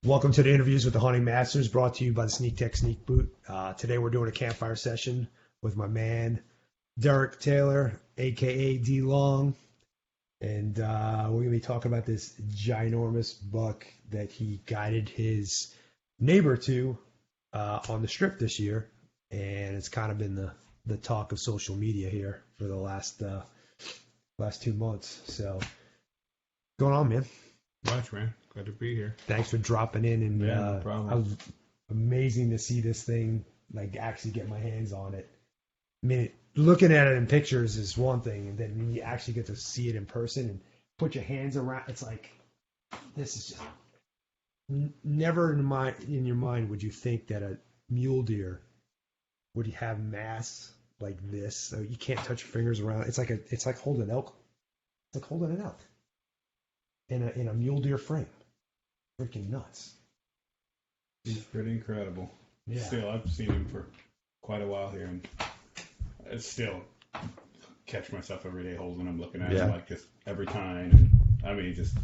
Welcome to the Interviews with the Hunting Masters, brought to you by the Sneak Tech Sneak Boot. Today we're doing a campfire session with my man, Derek Taylor, a.k.a. Dee Long. And we're going to be talking about this ginormous buck that he guided his neighbor to on the strip this year. And it's kind of been the talk of social media here for the last 2 months. So, what's going on, man? Much, man. Glad to be here. Thanks for dropping in, and no problem. it was amazing to see this thing, like actually get my hands on it. I mean, looking at it in pictures is one thing, and then when you actually get to see it in person and put your hands around, it's like, this is just never in your mind would you think that a mule deer would have mass like this. So you can't touch your fingers around it. It's like holding an elk. It's like holding an elk in a mule deer frame. Freaking nuts. He's pretty incredible. Yeah. Still, I've seen him for quite a while here, and I still catch myself every day holding him, looking at him, like just every time. I mean, just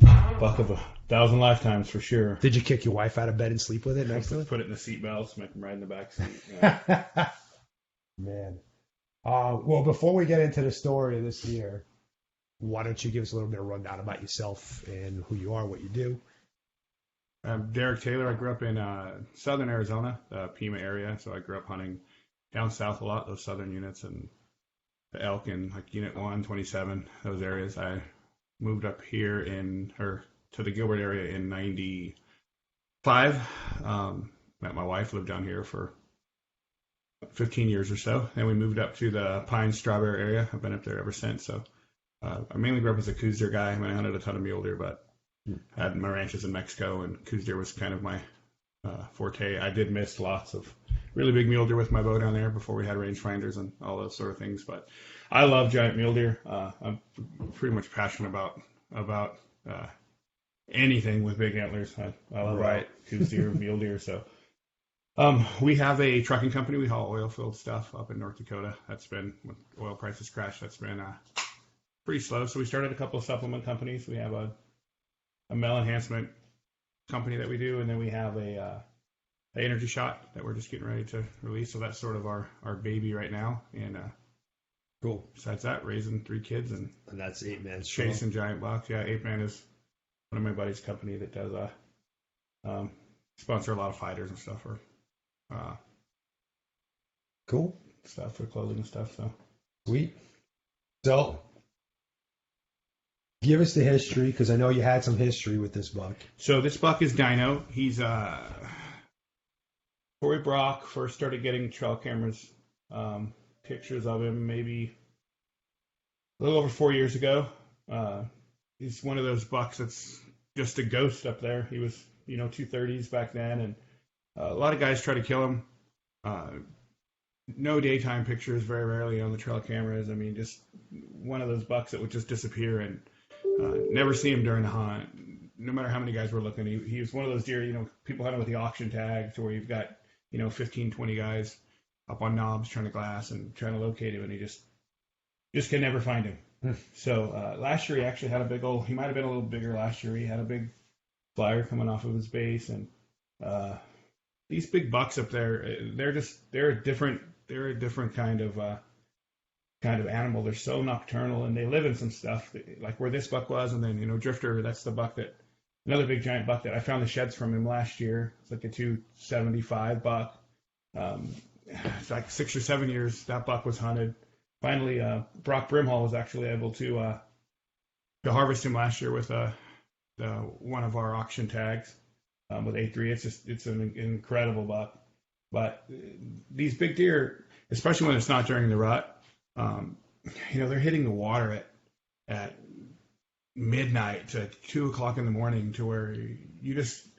buck of 1,000 lifetimes for sure. Did you kick your wife out of bed and sleep with it next to it? Put it in the seat belts, make him ride in the back seat. Yeah. Man. Well, before we get into the story of this year, why don't you give us a little bit of rundown about yourself and who you are, what you do? I'm Derek Taylor. I grew up in southern Arizona, the Pima area, so I grew up hunting down south a lot, those southern units, and the elk in like Unit 1, 27, those areas. I moved up here to the Gilbert area in 95. Met my wife, lived down here for 15 years or so. Then we moved up to the Pine Strawberry area. I've been up there ever since. So I mainly grew up as a coos deer guy. I mean, I hunted a ton of mule deer, but I had my ranches in Mexico, and coos deer was kind of my forte. I did miss lots of really big mule deer with my bow down there before we had rangefinders and all those sort of things. But I love giant mule deer. I'm pretty much passionate about anything with big antlers. I love coos deer, mule deer. So we have a trucking company. We haul oil field stuff up in North Dakota. That's been, when oil prices crashed, that's been pretty slow. So we started a couple of supplement companies. We have a male enhancement company that we do, and then we have a energy shot that we're just getting ready to release. So that's sort of our baby right now. And cool. Besides that, raising 3 kids and that's 8 man chasing giant bucks. Yeah, 8 Man is one of my buddy's company that does sponsor a lot of fighters and stuff for cool stuff for clothing and stuff. So sweet. So give us the history, because I know you had some history with this buck. So this buck is Dyno. He's Corey Brock first started getting trail cameras, pictures of him maybe a little over 4 years ago. He's one of those bucks that's just a ghost up there. He was, 230s back then, and a lot of guys try to kill him. No daytime pictures, very rarely on the trail cameras. I mean, just one of those bucks that would just disappear, and never see him during the hunt. No matter how many guys were looking, he was one of those deer, people hunt him with the auction tag, to where you've got, 15, 20 guys up on knobs trying to glass and trying to locate him, and he just can never find him. So last year he actually had he might have been a little bigger last year. He had a big flyer coming off of his base, and these big bucks up there, they're a different kind of animal. They're so nocturnal, and they live in some stuff like where this buck was. And then, Drifter, that's the buck another big giant buck that I found the sheds from him last year. It's like a 275 buck. It's like 6 or 7 years that buck was hunted. Finally, Brock Brimhall was actually able to harvest him last year with one of our auction tags with A3. It's an incredible buck. But these big deer, especially when it's not during the rut, they're hitting the water at midnight to 2 o'clock in the morning, to where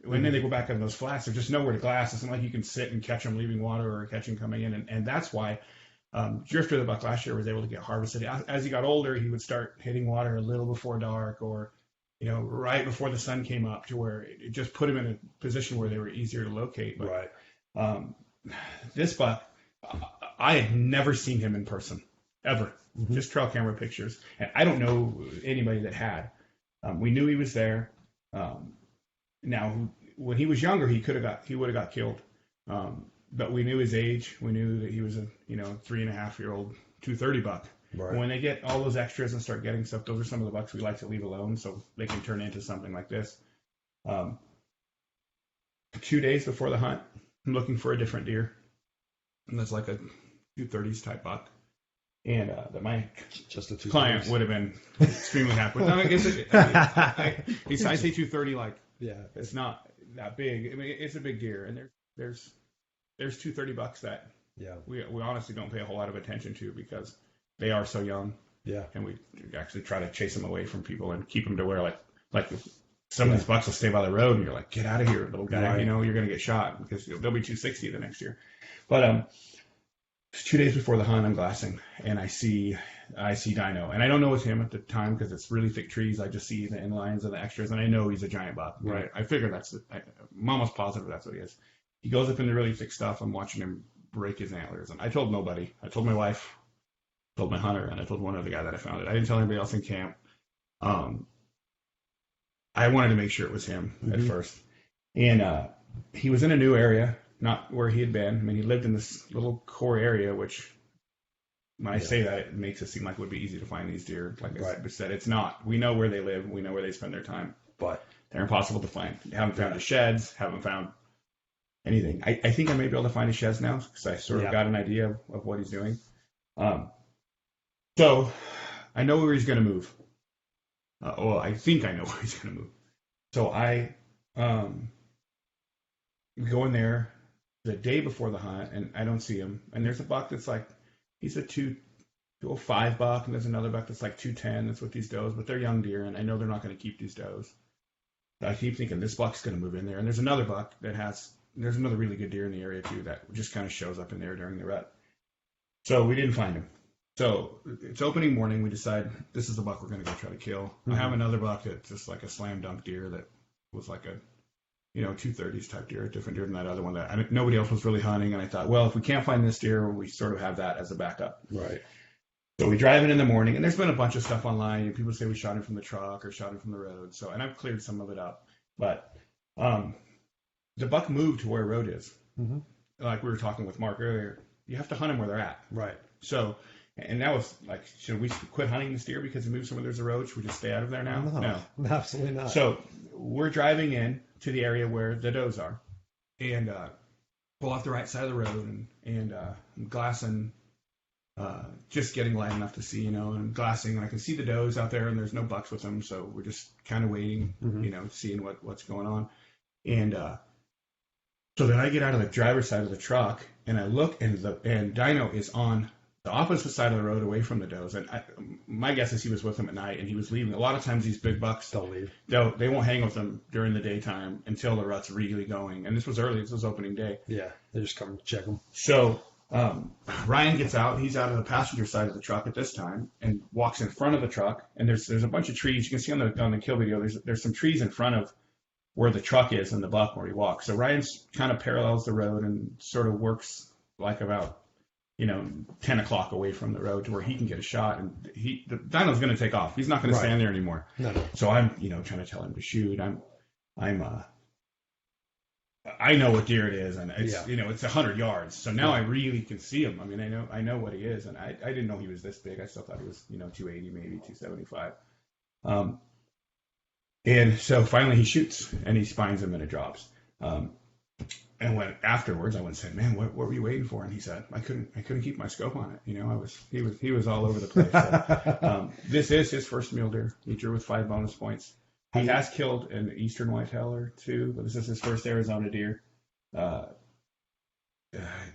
when then they go back on those flats, there's just nowhere to glass. It's not like you can sit and catch them leaving water or catch them coming in. And that's why Drifter, the buck last year, was able to get harvested. As he got older, he would start hitting water a little before dark, or right before the sun came up, to where it just put him in a position where they were easier to locate. But, right. This buck, I had never seen him in person, ever. Mm-hmm. Just trail camera pictures. And I don't know anybody that had. We knew he was there. Now, when he was younger, he would have got killed. But we knew his age. We knew that he was a 3.5-year-old 230 buck. Right. When they get all those extras and start getting stuff, those are some of the bucks we like to leave alone so they can turn into something like this. 2 days before the hunt, I'm looking for a different deer. And that's like a 230s type buck. And that my just a client would have been extremely happy with. No, I guess I say 230 like it's not that big. I mean, it's a big deer, and there's 230 bucks that we honestly don't pay a whole lot of attention to because they are so young. Yeah. And we actually try to chase them away from people and keep them to where like some of these bucks will stay by the road, and you're like, get out of here, little guy. Right. You're going to get shot because they'll be 260 the next year. But 2 days before the hunt, I'm glassing, and I see Dyno, and I don't know it's him at the time because it's really thick trees. I just see the inlines and the extras, and I know he's a giant buck. Right. I figure I'm almost positive that's what he is. He goes up in the really thick stuff. I'm watching him break his antlers, and I told nobody. I told my wife, told my hunter, and I told one other guy that I found it. I didn't tell anybody else in camp. I wanted to make sure it was him at first, and he was in a new area. Not where he had been. I mean, he lived in this little core area, which, when I say that, it makes it seem like it would be easy to find these deer. Like I said, it's not. We know where they live. We know where they spend their time. But they're impossible to find. Haven't found the sheds. Haven't found anything. I think I may be able to find his sheds now because I sort of got an idea of what he's doing. So I know where he's going to move. Well, I think I know where he's going to move. So I go in there the day before the hunt, and I don't see him. And there's a buck that's like, he's a 205 buck, and there's another buck that's like 210 that's with these does, but they're young deer, and I know they're not going to keep these does. I keep thinking this buck's going to move in there. And there's another buck there's another really good deer in the area too that just kind of shows up in there during the rut. So we didn't find him. So it's opening morning. We decide this is the buck we're going to go try to kill. I have another buck that's just like a slam dunk deer that was like a 230s type deer, different deer than that other one that nobody else was really hunting. And I thought, well, if we can't find this deer, we sort of have that as a backup. Right. So we drive in the morning, and there's been a bunch of stuff online. And people say we shot him from the truck or shot him from the road. So, and I've cleared some of it up, but the buck moved to where road is. Mm-hmm. Like we were talking with Mark earlier, you have to hunt them where they're at. Right. So, and that was like, should we quit hunting this deer because he moved somewhere there's a road? Should we just stay out of there now? No, absolutely not. So we're driving in to the area where the does are, and pull off the right side of the road, and I'm glassing, just getting light enough to see, and glassing, and I can see the does out there, and there's no bucks with them, so we're just kind of waiting, seeing what's going on, and so then I get out of the driver's side of the truck, and I look, and Dyno is on the opposite side of the road away from the does, and my guess is he was with them at night, and he was leaving. A lot of times these big bucks don't leave. They won't hang with them during the daytime until the rut's really going. And this was early. This was opening day. Yeah, they just come check them. So Ryan gets out. He's out of the passenger side of the truck at this time and walks in front of the truck. And there's a bunch of trees. You can see on the kill video, there's some trees in front of where the truck is and the buck where he walks. So Ryan's kind of parallels the road and sort of works like about 10 o'clock away from the road to where he can get a shot, and the Dyno's going to take off. He's not going to stand there anymore. No. So I'm, trying to tell him to shoot. I know what deer it is, and it's, it's 100 yards. So now I really can see him. I mean, I know what he is, and I didn't know he was this big. I still thought he was, 280, maybe 275. And so finally he shoots, and he spines him, and it drops. And when afterwards, I went and said, "Man, what were you waiting for?" And he said, "I couldn't keep my scope on it. He was all over the place." So, this is his first mule deer. He drew with 5 bonus points. He has killed an eastern whitetail or two, but this is his first Arizona deer.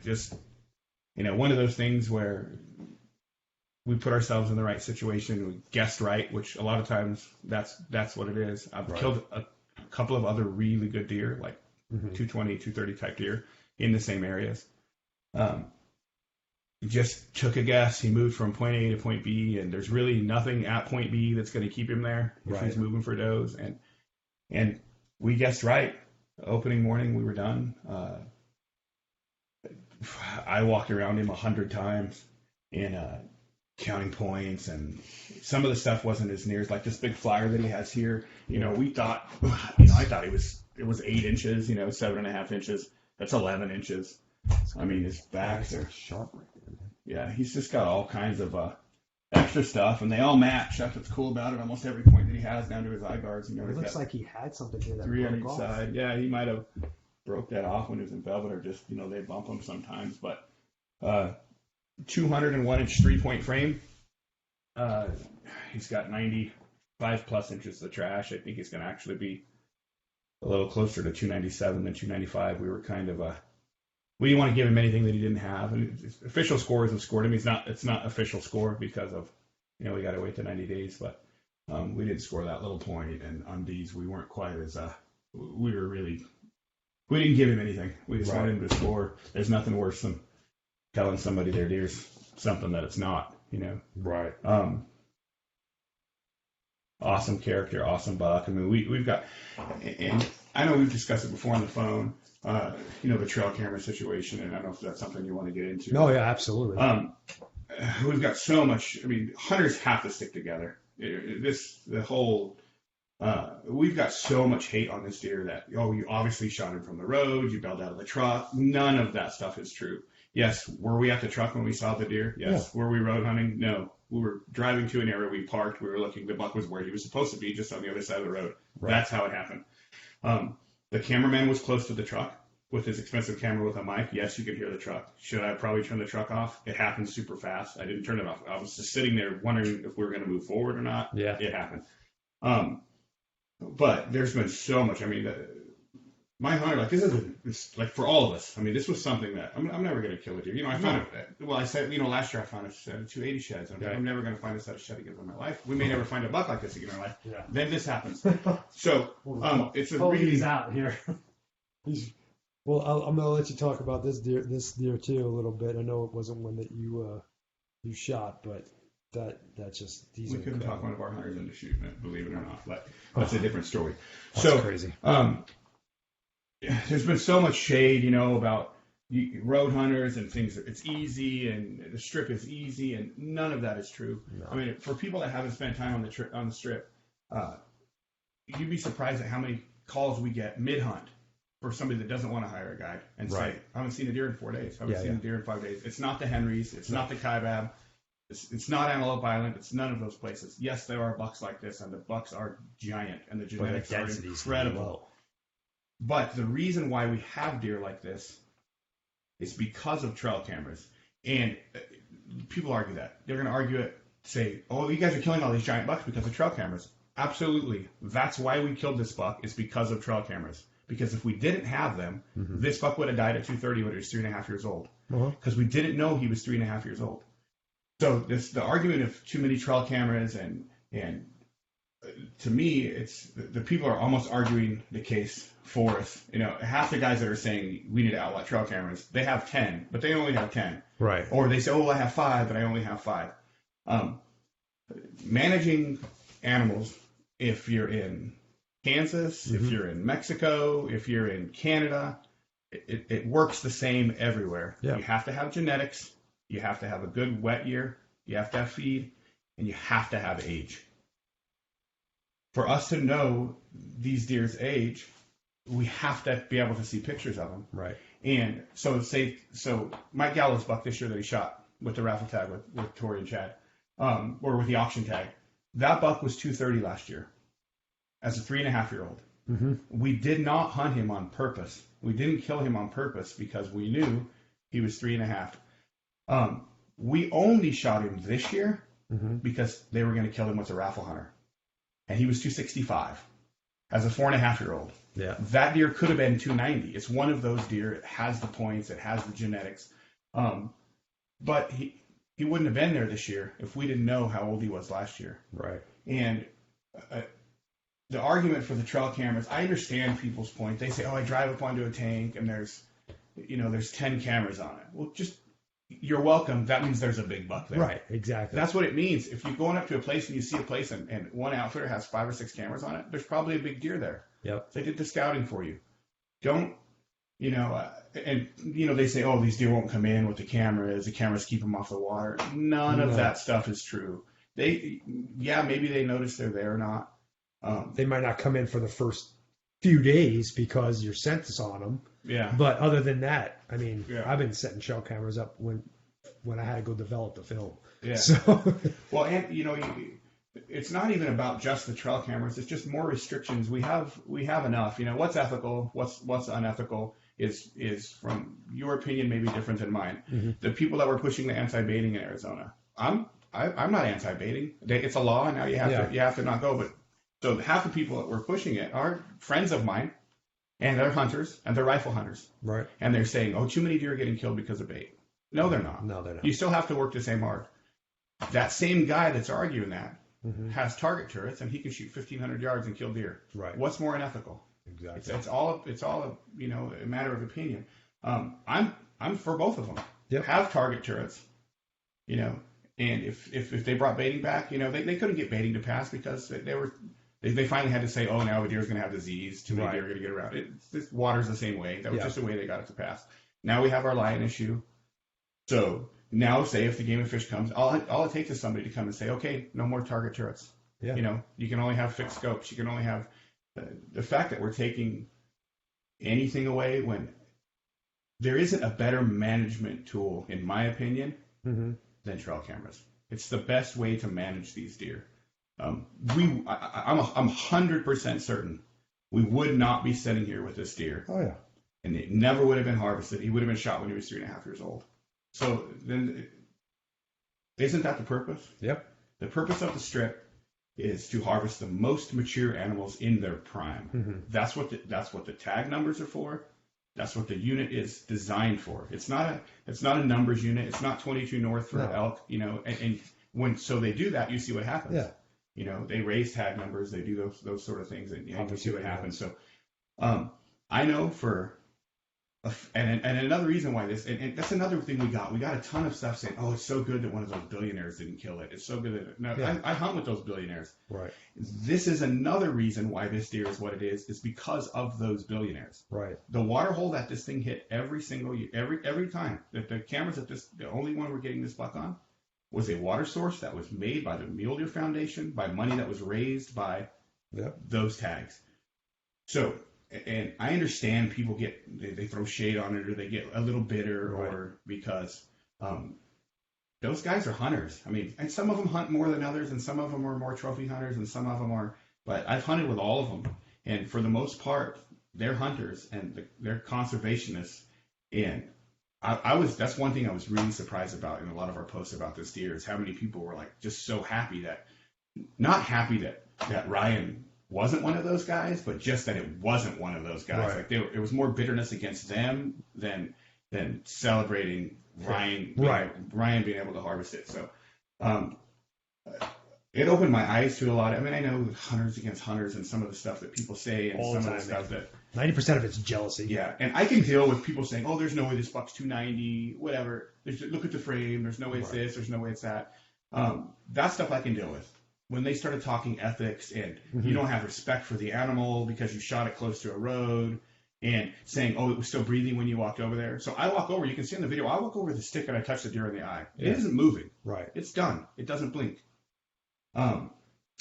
Just one of those things where we put ourselves in the right situation. We guessed right, which a lot of times that's what it is. I've killed a couple of other really good deer, like 220, 230 type deer in the same areas. Just took a guess. He moved from point A to point B, and there's really nothing at point B that's going to keep him there if he's moving for does. And we guessed right. Opening morning, we were done. I walked around him 100 times and counting points, and some of the stuff wasn't as near as like this big flyer that he has here. We thought, I thought he was it was 8 inches, 7.5 inches. That's 11 inches. I mean, his backs are sharp right there, man. Yeah, he's just got all kinds of extra stuff, and they all match. That's what's cool about it. Almost every point that he has down to his eye guards. It looks like he had something here that 3 on broke each off. side. Yeah, he might have broke that off when he was in velvet, or just they bump him sometimes. But 201-inch 3-point frame. He's got 95 plus inches of trash. I think he's going to actually be a little closer to 297 than 295. We were kind of we didn't want to give him anything that he didn't have. And his official scores have scored him. It's not official score because of we got to wait the 90 days. But we didn't score that little point, and on these we weren't quite as we didn't give him anything. We just wanted him to score. There's nothing worse than telling somebody their deer's something that it's not. Right. Awesome character, awesome buck. I mean, we've got, and I know we've discussed it before on the phone. The trail camera situation, and I don't know if that's something you want to get into. No, yeah, absolutely. We've got so much. I mean, hunters have to stick together. We've got so much hate on this deer that you obviously shot him from the road, you bailed out of the truck. None of that stuff is true. Yes, were we at the truck when we saw the deer? Yes. Yeah. Were we road hunting? No. We were driving to an area, we parked, we were looking, the buck was where he was supposed to be, just on the other side of the road. Right. That's how it happened. The cameraman was close to the truck with his expensive camera with a mic. Yes, you could hear the truck. Should I probably turn the truck off? It happened super fast. I didn't turn it off. I was just sitting there wondering if we were going to move forward or not. Yeah. It happened. But there's been so much. I mean, my hunter, this like for all of us. I mean, this was something that I'm never going to kill a deer. I found it. Well, I said, last year I found a set of 280 sheds. I'm never going to find a set of shed again in my life. We may never find a buck like this again in our life. Yeah. Then this happens. So it's a really he's out here. Well, I'm going to let you talk about this deer too a little bit. I know it wasn't one that you shot, but that's just these. We couldn't talk one of our hunters into shooting it, believe it or not. But that's a different story. That's crazy. There's been so much shade, about road hunters and things. It's easy, and the strip is easy, and none of that is true. No. I mean, for people that haven't spent time on the strip, you'd be surprised at how many calls we get mid-hunt for somebody that doesn't want to hire a guide and say, I haven't seen a deer in 4 days. I haven't seen a deer in 5 days. It's not the Henrys. It's not the Kaibab. It's not Antelope Island. It's none of those places. Yes, there are bucks like this, and the bucks are giant, and the genetics are incredible. But the reason why we have deer like this is because of trail cameras. And people argue that. They're going to argue it, say, you guys are killing all these giant bucks because of trail cameras. Absolutely. That's why we killed this buck, is because of trail cameras. Because if we didn't have them, this buck would have died at 2:30 when he was 3.5 years old. Because we didn't know he was 3.5 years old. So the argument of too many trail cameras and to me, it's the people are almost arguing the case for us. Half the guys that are saying we need to outlaw trail cameras, they have 10, but they only have 10. Right. Or they say, I have 5, but I only have 5. Managing animals, if you're in Kansas, if you're in Mexico, if you're in Canada, it works the same everywhere. Yeah. You have to have genetics. You have to have a good wet year. You have to have feed, and you have to have age. For us to know these deer's age, we have to be able to see pictures of them. Right. And so Mike Gallo's buck this year that he shot with the raffle tag with Tori and Chad, or with the auction tag, that buck was 230 last year as a 3.5-year-old. We did not hunt him on purpose. We didn't kill him on purpose because we knew he was 3.5. We only shot him this year because they were going to kill him with a raffle hunter. And he was 265 as a 4.5-year-old. Yeah. That deer could have been 290. It's one of those deer. It has the points. It has the genetics. But he wouldn't have been there this year if we didn't know how old he was last year. Right. And the argument for the trail cameras, I understand people's point. They say, I drive up onto a tank and there's 10 cameras on it. Well, you're welcome. That means there's a big buck there. Right, exactly. That's what it means. If you're going up to a place and you see a place and one outfitter has 5 or 6 cameras on it, there's probably a big deer there. Yep. They did the scouting for you. Don't, they say, these deer won't come in with the cameras keep them off the water. None of that stuff is true. Maybe they notice they're there or not. They might not come in for the first few days because your scent is on them. Yeah. But other than that, I mean, Yeah. I've been setting trail cameras up when I had to go develop the film. Yeah. So Well, and it's not even about just the trail cameras. It's just more restrictions. We have enough. What's ethical, what's unethical is from your opinion maybe different than mine. Mm-hmm. The people that were pushing the anti-baiting in Arizona, I'm not anti-baiting. It's a law, and now you have to not go. But so half the people that were pushing it are friends of mine, and they're hunters and they're rifle hunters, right. And they're saying, oh, too many deer are getting killed because of bait. No, they're not. No, they're not. You still have to work the same hard. That same guy that's arguing that Mm-hmm. has target turrets, and he can shoot 1,500 yards and kill deer. Right. What's more unethical? Exactly. It's all a matter of opinion. I'm for both of them. Yep. Have target turrets, and if they brought baiting back, they couldn't get baiting to pass because they finally had to say, oh, now a deer's going to have disease, too many deer are going to get around. This water's the same way. That was just the way they got it to pass. Now we have our lion issue. So now, say if the Game and Fish comes, all it takes is somebody to come and say, okay, no more target turrets. Yeah. You can only have fixed scopes. You can only have the fact that we're taking anything away when there isn't a better management tool, in my opinion, mm-hmm. than trail cameras. It's the best way to manage these deer. I'm 100% certain we would not be sitting here with this deer. Oh yeah. And it never would have been harvested. He would have been shot when he was 3.5 years old. So then, isn't that the purpose? Yep. The purpose of the strip is to harvest the most mature animals in their prime. Mm-hmm. That's what the tag numbers are for. That's what the unit is designed for. It's not a numbers unit. It's not 22 north for elk. And when they do that, you see what happens. Yeah. They raise tag numbers. They do those sort of things, and you see what happens. So, I know for. And another reason why this, and that's another thing we got a ton of stuff saying, oh, it's so good that one of those billionaires didn't kill it. It's so good that, no, yeah. I hunt with those billionaires. Right. This is another reason why this deer is what it is because of those billionaires. Right. The water hole that this thing hit every single year, every time, that the cameras the only one we're getting this buck on was a water source that was made by the Mule Deer Foundation, by money that was raised by those tags. So, and I understand people they throw shade on it, or they get a little bitter, or because those guys are hunters. I mean, and some of them hunt more than others, and some of them are more trophy hunters, and some of them are. But I've hunted with all of them, and for the most part, they're hunters and they're conservationists. And that's one thing I was really surprised about in a lot of our posts about this deer is how many people were like just so happy not happy that Ryan wasn't one of those guys, but just that it wasn't one of those guys. Right. Like it was more bitterness against them than celebrating Ryan being able to harvest it. So it opened my eyes to a lot. I mean, I know hunters against hunters and some of the stuff that people say, and all some the time, of the stuff that 90% of it's jealousy. Yeah, and I can deal with people saying, "Oh, there's no way this buck's 290, whatever. Look at the frame. There's no way it's this. There's no way it's that." That stuff I can deal with. When they started talking ethics and you don't have respect for the animal because you shot it close to a road, and saying, "Oh, it was still breathing when you walked over there." So I walk over. You can see in the video. I walk over the stick and I touch the deer in the eye. It isn't moving. Right. It's done. It doesn't blink.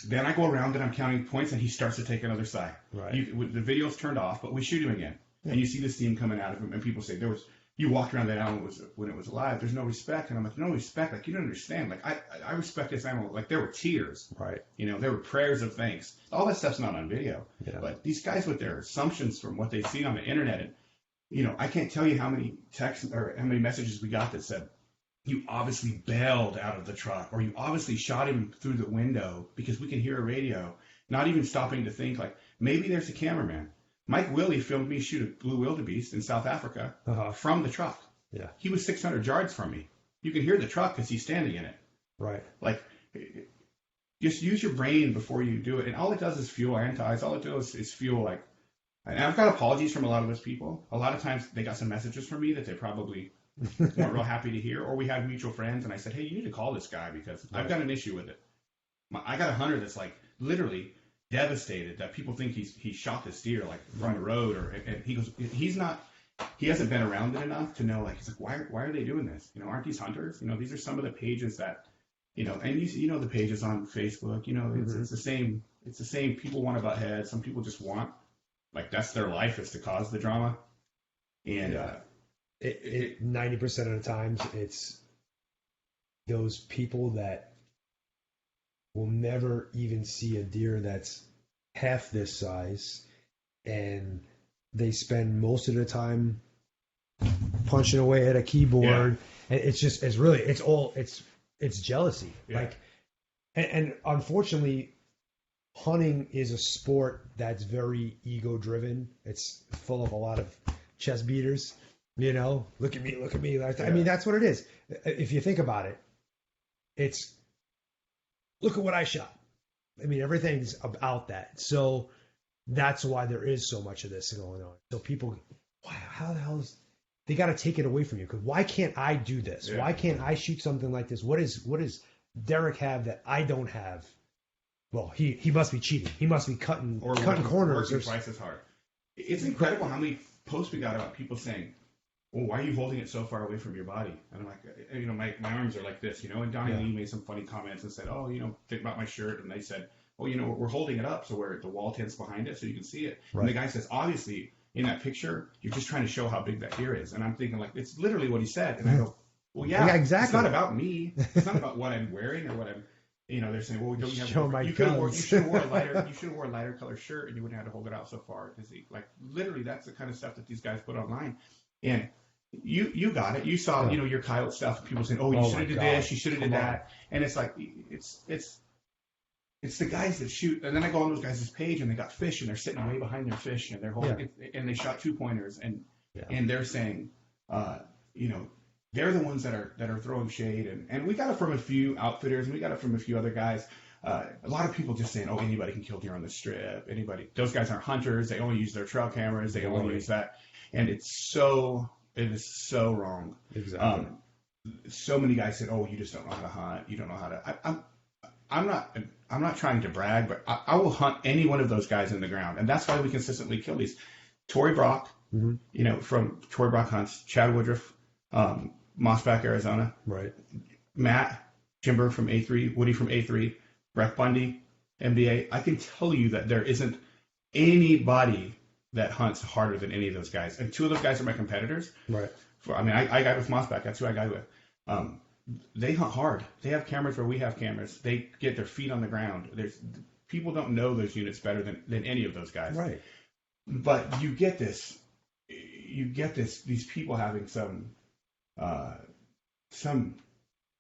Then I go around and I'm counting points, and he starts to take another side. Right. The video's turned off, but we shoot him again, and you see the steam coming out of him. And people say you walked around that animal when it was alive. There's no respect, and I'm like, no respect. Like you don't understand. Like I respect this animal. Like there were tears. Right. There were prayers of thanks. All that stuff's not on video. Yeah. But these guys with their assumptions from what they've seen on the internet, and I can't tell you how many texts or how many messages we got that said, "You obviously bailed out of the truck, or you obviously shot him through the window because we can hear a radio," not even stopping to think like maybe there's a cameraman. Mike Willie filmed me shoot a blue wildebeest in South Africa from the truck. Yeah. He was 600 yards from me. You can hear the truck because he's standing in it. Right. Like, just use your brain before you do it. And all it does is fuel antis. All it does is fuel like, and I've got apologies from a lot of those people. A lot of times they got some messages from me that they probably weren't real happy to hear, or we had mutual friends, and I said, "Hey, you need to call this guy because I've got an issue with it." I got a hunter that's like literally devastated that people think he shot this deer like from the road, and he goes, he hasn't been around it enough to know, like, he's like, why are they doing this? Aren't these hunters? These are some of the pages that, and the pages on Facebook, it's the same people want to butt heads. Some people just want like that's their life is to cause the drama. And 90% of the times it's those people that will never even see a deer that's half this size, and they spend most of the time punching away at a keyboard. And it's jealousy. Like, and unfortunately, hunting is a sport that's very ego driven. It's full of a lot of chest beaters. Look at me. I mean, that's what it is. If you think about it, it's look at what I shot. I mean, everything's about that. So that's why there is so much of this going on. So people, wow, how the hell is they got to take it away from you? Because why can't I do this? Yeah. Why can't I shoot something like this? What does Derek have that I don't have? Well, he must be cheating. He must be cutting corners. Working twice as hard. It's incredible how many posts we got about people saying, well, why are you holding it so far away from your body? And I'm like, my arms are like this, and Donnie Lee made some funny comments and said, oh, think about my shirt. And they said, well, we're holding it up so where the wall tents behind it so you can see it. Right. And the guy says, obviously, in that picture, you're just trying to show how big that deer is. And I'm thinking, like, it's literally what he said. And I go, well, yeah, exactly. It's not about me. It's not about what I'm wearing or what I'm, they're saying, well, don't you have you should have wore a lighter color shirt and you wouldn't have to hold it out so far. Like, literally, that's the kind of stuff that these guys put online. And you got it. You saw, your coyote stuff. And people saying, oh, you should have did this. You should have did that. And it's like, it's the guys that shoot. And then I go on those guys' page and they got fish and they're sitting way behind their fish and they're holding and they shot 2-pointers and they're saying, they're the ones that are throwing shade. And we got it from a few outfitters and we got it from a few other guys. A lot of people just saying, oh, anybody can kill deer on the strip. Anybody. Those guys aren't hunters. They only use their trail cameras. They only use that. And it is so wrong. Exactly. So many guys said, "Oh, you just don't know how to hunt. You don't know how to." I'm not trying to brag, but I will hunt any one of those guys in the ground, and that's why we consistently kill these. Tory Brock, from Tory Brock hunts. Chad Woodruff, Mossback, Arizona. Right. Matt Jimber from A3. Woody from A3. Breck Bundy, MDA. I can tell you that there isn't anybody that hunts harder than any of those guys. And 2 of those guys are my competitors. Right. I got with Mossback. That's who I got with. They hunt hard. They have cameras where we have cameras. They get their feet on the ground. People don't know those units better than any of those guys. Right. But you get this, these people having some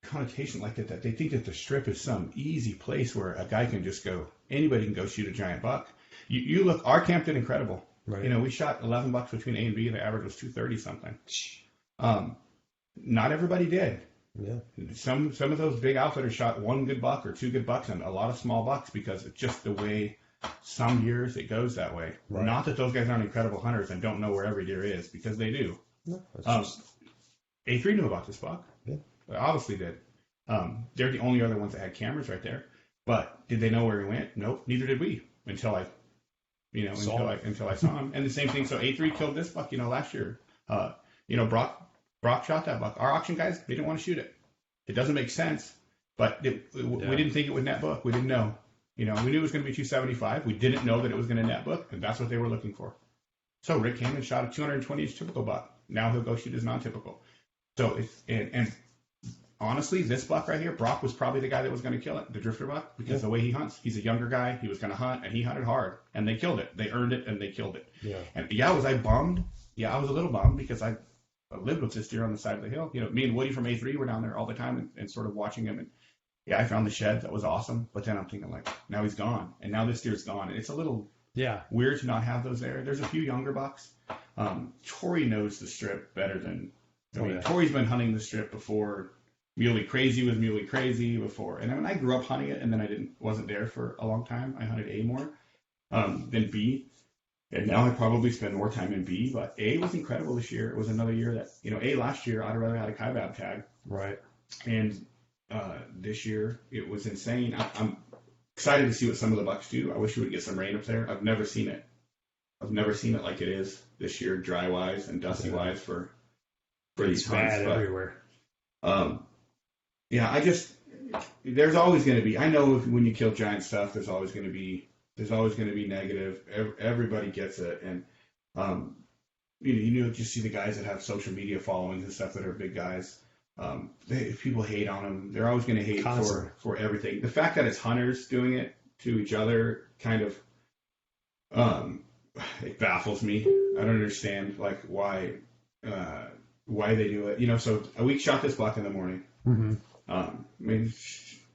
connotation like that they think that the strip is some easy place where a guy can just go, anybody can go shoot a giant buck. You look, our camp did incredible. Right. We shot 11 bucks between A and B. The average was 230 something. Not everybody did. Yeah. Some of those big outfitters shot 1 good buck or 2 good bucks and a lot of small bucks because it's just the way some years it goes that way. Right. Not that those guys aren't incredible hunters and don't know where every deer is, because they do. No, A3 knew about this buck. Yeah. They obviously did. They're the only other ones that had cameras right there. But did they know where he went? Nope. Neither did we until I saw him. And the same thing. So A3 killed this buck, last year. Brock shot that buck. Our auction guys, they didn't want to shoot it. It doesn't make sense, but we didn't think it would net book. We didn't know. We knew it was going to be 275. We didn't know that it was going to net book, and that's what they were looking for. So Rick came and shot a 220-inch typical buck. Now he'll go shoot his non-typical. So and honestly, this buck right here, Brock was probably the guy that was going to kill it, the drifter buck, because the way he hunts, he's a younger guy. He was going to hunt, and he hunted hard, and they killed it. They earned it, and they killed it. Yeah. And was I bummed? Yeah, I was a little bummed because I lived with this deer on the side of the hill. Me and Woody from A3 were down there all the time and sort of watching him. And I found the shed. That was awesome. But then I'm thinking, like, now he's gone, and now this deer's gone, and it's a little weird to not have those there. There's a few younger bucks. Tori knows the strip better than. Tori's been hunting the strip before. Muley Crazy was Muley Crazy before, and then I grew up hunting it, and then I wasn't there for a long time. I hunted A more than B, and now I probably spend more time in B. But A was incredible this year. It was another year that A last year I'd rather had a kaibab tag, right? And this year it was insane. I'm excited to see what some of the bucks do. I wish we would get some rain up there. I've never seen it. Like it is this year, dry wise and dusty wise for these hunts. Bad everywhere. There's always going to be, I know when you kill giant stuff, there's always going to be There's always going to be negative. Everybody gets it, and you know, just see the guys that have social media followings and stuff that are big guys. If people hate on them, they're always going to hate for everything. The fact that it's hunters doing it to each other kind of it baffles me. I don't understand like why they do it. You know, so we shot this buck in the morning. Mm-hmm. I mean,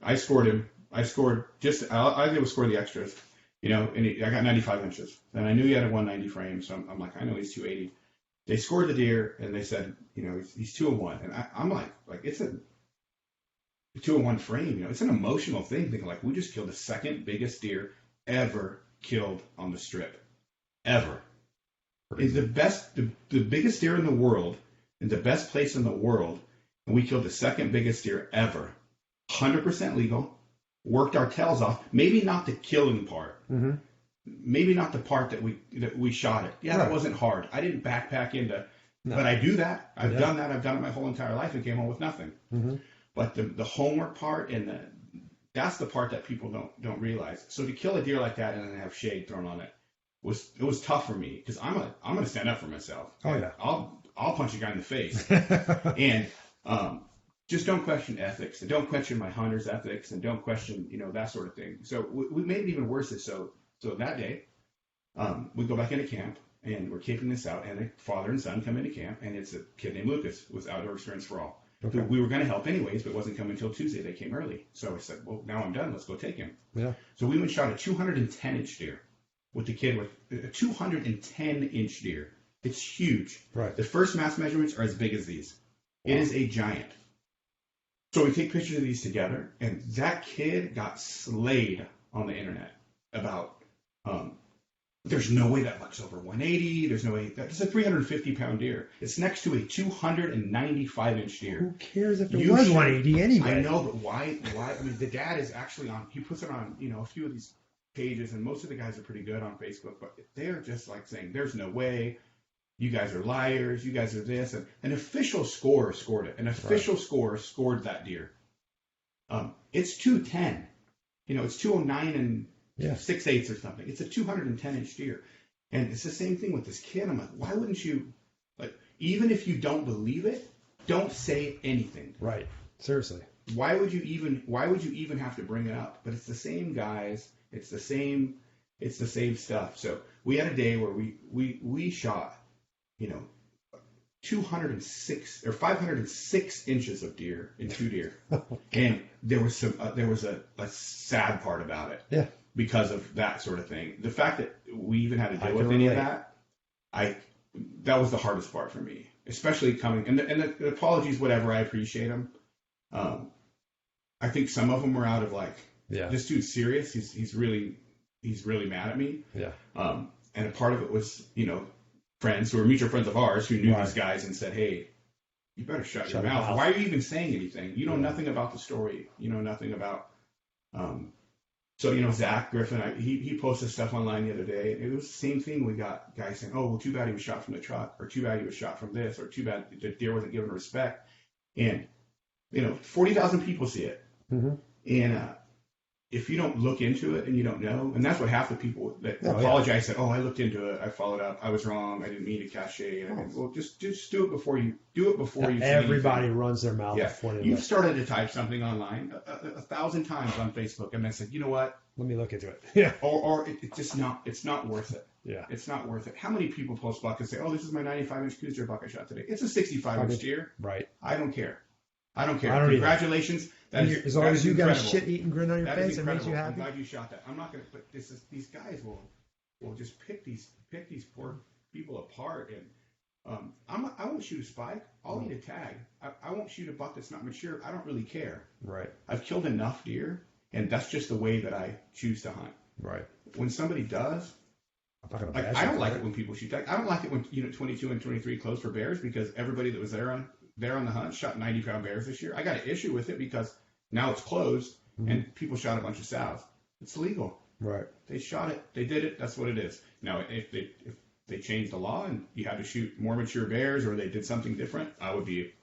I scored him. I scored just I did was score the extras. You know, and I got 95 inches. And I knew he had a 190 frame, so I'm like, I know he's 280. They scored the deer, and they said, you know, he's 2-1. And I'm like it's a 2-1 frame. You know, it's an emotional thing. Thinking like, we just killed the second biggest deer ever killed on the strip, ever. It's the biggest deer in the world, in the best place in the world, and we killed the second biggest deer ever. 100% legal. Worked our tails off. Maybe not the killing part. Mm-hmm. Maybe not the part that we shot it. Yeah, that wasn't hard. I didn't backpack into, but I do that. I've done that. I've done it my whole entire life and came home with nothing. Mm-hmm. But the homework part and that's the part that people don't realize. So to kill a deer like that and then have shade thrown on it was tough for me because I'm gonna stand up for myself. Oh yeah. I'll punch a guy in the face. And just don't question ethics and don't question my hunter's ethics and don't question, you know, that sort of thing. So we made it even worse. So that day, we go back into camp and we're keeping this out, and the father and son come into camp, and it's a kid named Lucas with Outdoor Experience for All. Okay. We were going to help anyways, but it wasn't coming until Tuesday. They came early. So I said, well, now I'm done. Let's go take him. Yeah. So we went and shot a 210-inch deer with the kid with a 210-inch deer. It's huge. Right. The first mass measurements are as big as these. Wow. It is a giant. So we take pictures of these together, and that kid got slayed on the internet about there's no way that buck's over 180. There's no way that's a 350-pound deer. It's next to a 295-inch deer. Who cares if it was 180 anyway? I know, but why? I mean, the dad is actually on. He puts it on, you know, a few of these pages, and most of the guys are pretty good on Facebook, but they're just like saying, "There's no way. You guys are liars. You guys are this." And an official scorer scored it. An official scorer scored that deer. It's 210. You know, it's 209 and 6/8 or something. It's a 210-inch deer. And it's the same thing with this kid. I'm like, why wouldn't you, like, even if you don't believe it, don't say anything. Right. Seriously. Why would you even have to bring it up? But it's the same guys. It's the same stuff. So we had a day where we shot, you know, 206 or 506 inches of deer in 2 deer. And there was a sad part about it. Yeah. Because of that sort of thing. The fact that we even had to deal with any of that, that was the hardest part for me, especially coming, and the apologies, whatever, I appreciate them. I think some of them were out of like, this dude's serious. He's really mad at me. Yeah. And a part of it was, you know, friends who were mutual friends of ours who knew these guys and said, hey, you better shut your mouth. Why are you even saying anything? You know nothing about the story. You know nothing about, so, you know, Zach Griffin, he posted stuff online the other day. It was the same thing. We got guys saying, oh, well, too bad he was shot from the truck, or too bad he was shot from this, or too bad the deer wasn't given respect. And, you know, 40,000 people see it. Mm-hmm. And if you don't look into it and you don't know, and that's what half the people that apologize said, oh, I looked into it, I followed up, I was wrong, I didn't mean to cast shade. Well, just do it before you everybody runs their mouth before they You've started to type something online 1,000 times on Facebook and then said, you know what? Let me look into it. Yeah. Or it's not worth it. Yeah. It's not worth it. How many people post buck and say, oh, this is my 95-inch coos deer buck I shot today? It's a 65-inch deer. Right. I don't care. Congratulations. As long as you got a shit-eating grin on your face, it makes you happy. I'm glad you shot that. I'm not going to, but these guys will just pick these poor people apart. And I won't shoot a spike. I'll eat a tag. I won't shoot a buck that's not mature. I don't really care. Right. I've killed enough deer, and that's just the way that I choose to hunt. Right. When somebody does, I don't like it when people shoot tag. I don't like it when 22 and 23 close for bears, because everybody that was there on the hunt shot 90-pound bears this year. I got an issue with it because now it's closed and people shot a bunch of sows. It's legal. Right. They shot it. They did it. That's what it is. Now, if they changed the law and you had to shoot more mature bears, or they did something different, I would be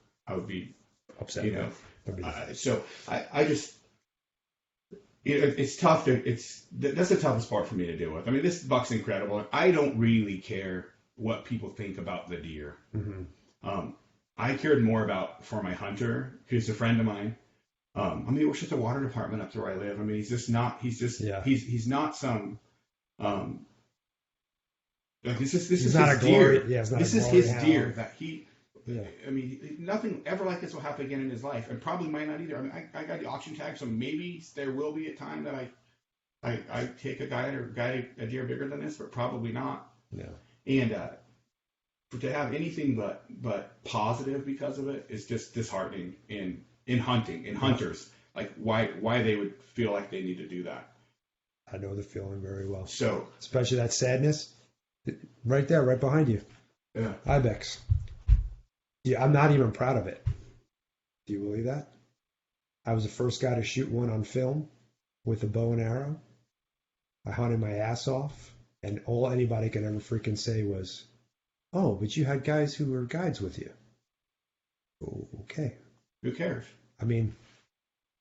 upset. You know. So I just, it's tough that's the toughest part for me to deal with. I mean, this buck's incredible. I don't really care what people think about the deer. Mm-hmm. I cared more about for my hunter, who's a friend of mine. I mean, he works at the water department up to where I live. I mean, he's not some, like this is his deer. This is his deer that he, I mean, nothing ever like this will happen again in his life, and probably might not either. I mean, I got the auction tag, so maybe there will be a time that I take a a deer bigger than this, but probably not. Yeah. And to have anything but positive because of it is just disheartening in hunting, in hunters, like why they would feel like they need to do that. I know the feeling very well. So especially that sadness, right there, right behind you. Yeah. Ibex. Yeah, I'm not even proud of it. Do you believe that? I was the first guy to shoot one on film with a bow and arrow. I hunted my ass off, and all anybody could ever freaking say was, "Oh, but you had guys who were guides with you." Okay. Who cares? I mean,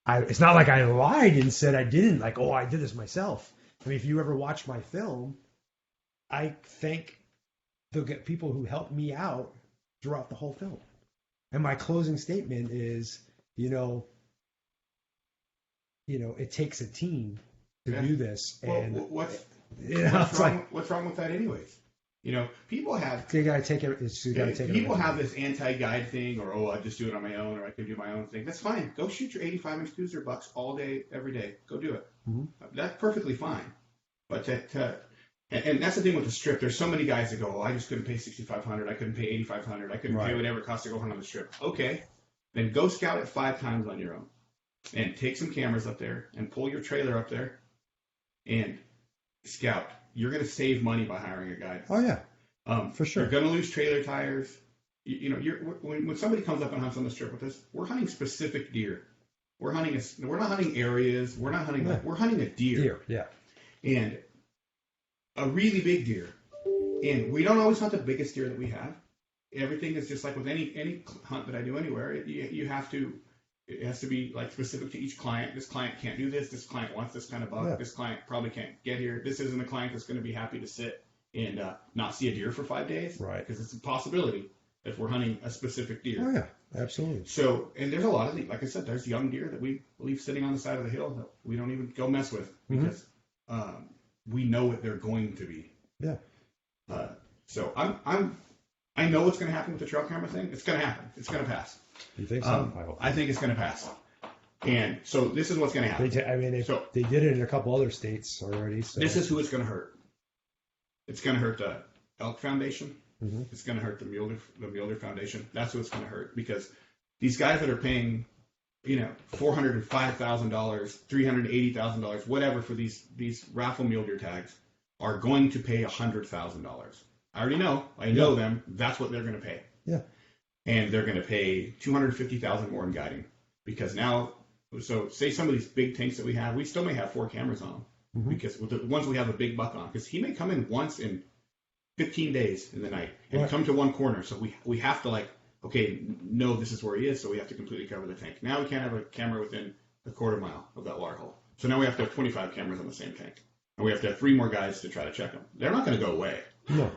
it's not like I lied and said I didn't. Like, oh, I did this myself. I mean, if you ever watch my film, I thank the people who helped me out throughout the whole film. And my closing statement is, it takes a team to do this. And what's wrong with that anyways? People have. You gotta take it. People have this anti-guide thing, or I just do it on my own, or I can do my own thing. That's fine. Go shoot your 85-inch cruiser bucks all day, every day. Go do it. Mm-hmm. That's perfectly fine. But and that's the thing with the strip. There's so many guys that go, I just couldn't pay $6,500. I couldn't pay $8,500. I couldn't pay whatever it costs to go hunt on the strip. Okay, then go scout it 5 times on your own, and take some cameras up there, and pull your trailer up there, and scout. You're going to save money by hiring a guide. Oh yeah, for sure. You're going to lose trailer tires. When somebody comes up and hunts on the strip with us, we're hunting specific deer. We're not hunting areas. We're not hunting. We're hunting a deer. And a really big deer. And we don't always hunt the biggest deer that we have. Everything is just like with any hunt that I do anywhere. You have to. It has to be like specific to each client. This client can't do this. This client wants this kind of buck. Yeah. This client probably can't get here. This isn't a client that's going to be happy to sit and not see a deer for 5 days. Right. Because it's a possibility if we're hunting a specific deer. Oh, yeah. Absolutely. So, and there's a lot of things. Like I said, there's young deer that we leave sitting on the side of the hill that we don't even go mess with because we know what they're going to be. Yeah. So I know what's going to happen with the trail camera thing. It's going to happen. It's going to pass. You think so? I think it's going to pass. And so this is what's going to happen. They did it in a couple other states already. So. This is who it's going to hurt. It's going to hurt the Elk Foundation. Mm-hmm. It's going to hurt the Mule Foundation. That's who it's going to hurt because these guys that are paying, $405,000, $380,000, whatever for these raffle mule deer tags are going to pay $100,000. I already know. I know them. That's what they're going to pay. Yeah. And they're going to pay $250,000 more in guiding because now. So say some of these big tanks that we have, we still may have 4 cameras on them because with the ones we have a big buck on, because he may come in once in 15 days in the night and come to one corner. So we have to know this is where he is. So we have to completely cover the tank. Now we can't have a camera within a quarter mile of that water hole. So now we have to have 25 cameras on the same tank. And we have to have 3 more guys to try to check them. They're not going to go away. No.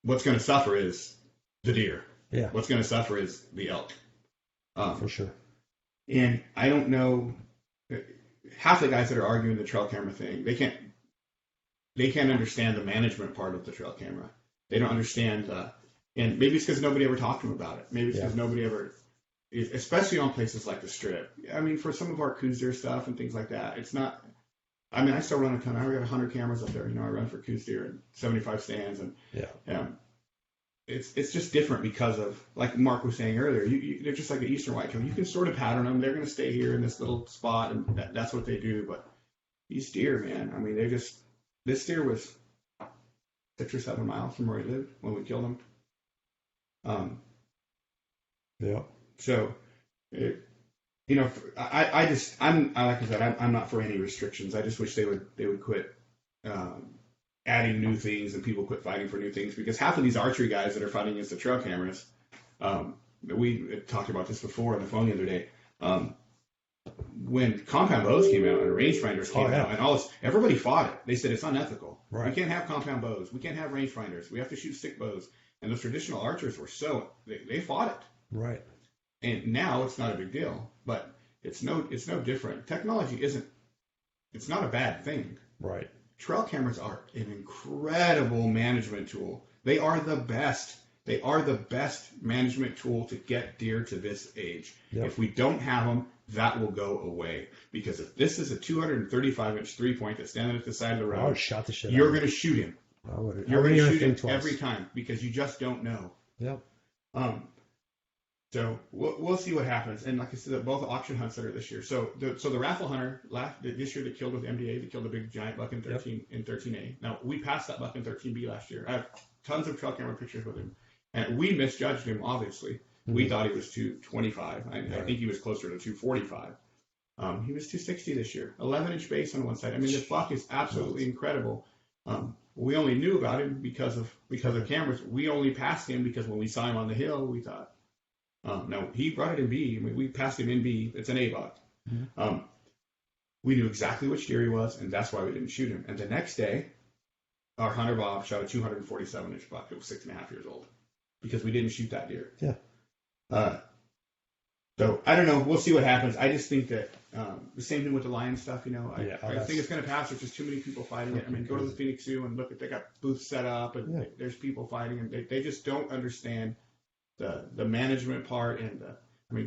What's going to suffer is the deer. Yeah. What's going to suffer is the elk. For sure. And I don't know, half the guys that are arguing the trail camera thing, they can't understand the management part of the trail camera. They don't understand, and maybe it's because nobody ever talked to them about it. Maybe it's because nobody ever, especially on places like the Strip. I mean, for some of our Coos deer stuff and things like that, it's not. I mean, I still run a ton. I got 100 cameras up there. I run for Coos deer and 75 stands, and it's just different because of, like Mark was saying earlier, they're just like an eastern whitetail. You can sort of pattern them. They're going to stay here in this little spot, and that's what they do. But these deer, man, I mean, this deer was 6 or 7 miles from where he lived when we killed him. So, I'm not for any restrictions. I just wish they would quit adding new things and people quit fighting for new things, because half of these archery guys that are fighting against the trail cameras, we talked about this before on the phone the other day. when compound bows came out and rangefinders came out and all this, everybody fought it. They said it's unethical. Right. We can't have compound bows. We can't have rangefinders. We have to shoot stick bows. And those traditional archers were they fought it. Right. And now it's not a big deal, but it's no different. Technology it's not a bad thing. Right. Trail cameras are an incredible management tool. They are the best. They are the best management tool to get deer to this age. Yep. If we don't have them, that will go away. Because if this is a 235-inch 3-point that's standing at the side of the road, I would shot the shit you're going to shoot him. You're going to shoot him twice. Every time because you just don't know. Yep. So we'll see what happens. And like I said, both auction hunts that are this year. So the raffle hunter this year that killed with MDA, they killed a big giant buck in 13A. Now we passed that buck in 13B last year. I have tons of trail camera pictures with him, and we misjudged him. Obviously, we thought he was 225. I think he was closer to 245. He was 260 this year. 11-inch base on one side. I mean, the buck is absolutely incredible. We only knew about him because of cameras. We only passed him because when we saw him on the hill, we thought. No, he brought it in B. I mean, we passed him in B. It's an A buck. Mm-hmm. We knew exactly which deer he was, and that's why we didn't shoot him. And the next day, our hunter Bob shot a 247-inch buck. It was 6.5 years old because we didn't shoot that deer. Yeah. So I don't know. We'll see what happens. I just think that the same thing with the lion stuff. I think it's going to pass. There's just too many people fighting it. I mean, go to the Phoenix Zoo and look at they got booths set up, and there's people fighting, and they just don't understand the management part. And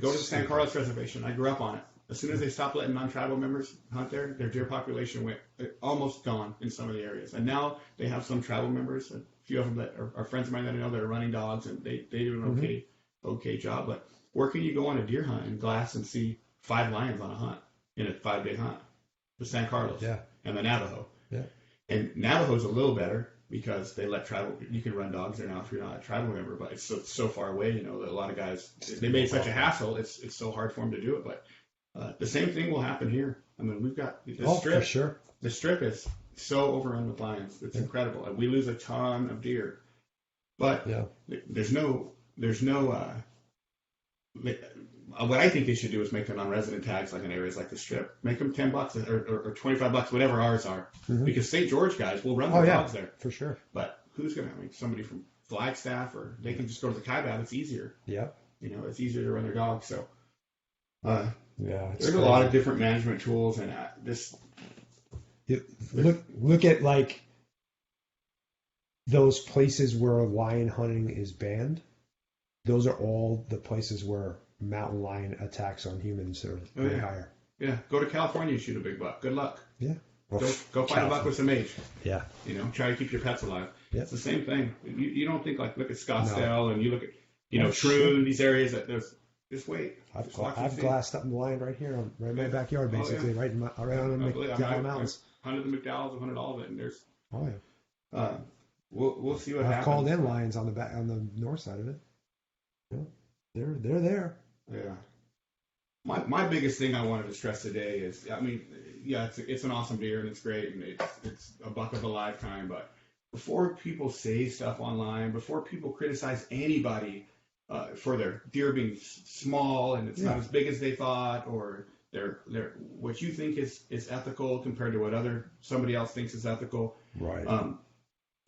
go to the San Carlos Reservation. I grew up on it. As soon as they stopped letting non-tribal members hunt there, their deer population went almost gone in some of the areas. And now they have some tribal members, a few of them that are friends of mine that I know that are running dogs, and they do an okay job. But where can you go on a deer hunt in Glass and see 5 lions on a hunt in a 5-day hunt? The San Carlos and the Navajo. Yeah. And Navajo's a little better because they let you can run dogs there now if you're not a tribal member, but it's so far away, that a lot of guys, they made such a hassle, it's so hard for them to do it. But the same thing will happen here. I mean, we've got the strip. For sure. The strip is so overrun with lions. It's incredible. And we lose a ton of deer. But there's no what I think they should do is make them non-resident tags like in areas like the strip. Make them $10 or $25, whatever ours are. Mm-hmm. Because St. George guys will run their dogs there. For sure. But who's going to, somebody from Flagstaff, or they can just go to the Kaibab. It's easier. Yeah. It's easier to run their dogs. So, there's a lot of different management tools, and look at like those places where lion hunting is banned. Those are all the places where mountain lion attacks on humans are way higher. Yeah, go to California and shoot a big buck. Good luck. Yeah. Well, go find a buck with some age. Yeah. Try to keep your pets alive. Yeah. It's the same thing. You don't think look at Scottsdale and you look at Troon, these areas that there's just wait. I've glassed up in the lion right here, right in my backyard, basically, right on the McDowell Mountains. Hunted the McDowells, I've hunted all of it, and there's. Oh yeah. We'll see what happens. I've called in lions on the north side of it. Yeah, they're there. Yeah. My biggest thing I wanted to stress today is, it's an awesome deer and it's great and it's a buck of a lifetime. But before people say stuff online, before people criticize anybody for their deer being small and it's not as big as they thought, or they're what you think is ethical compared to what somebody else thinks is ethical. Right.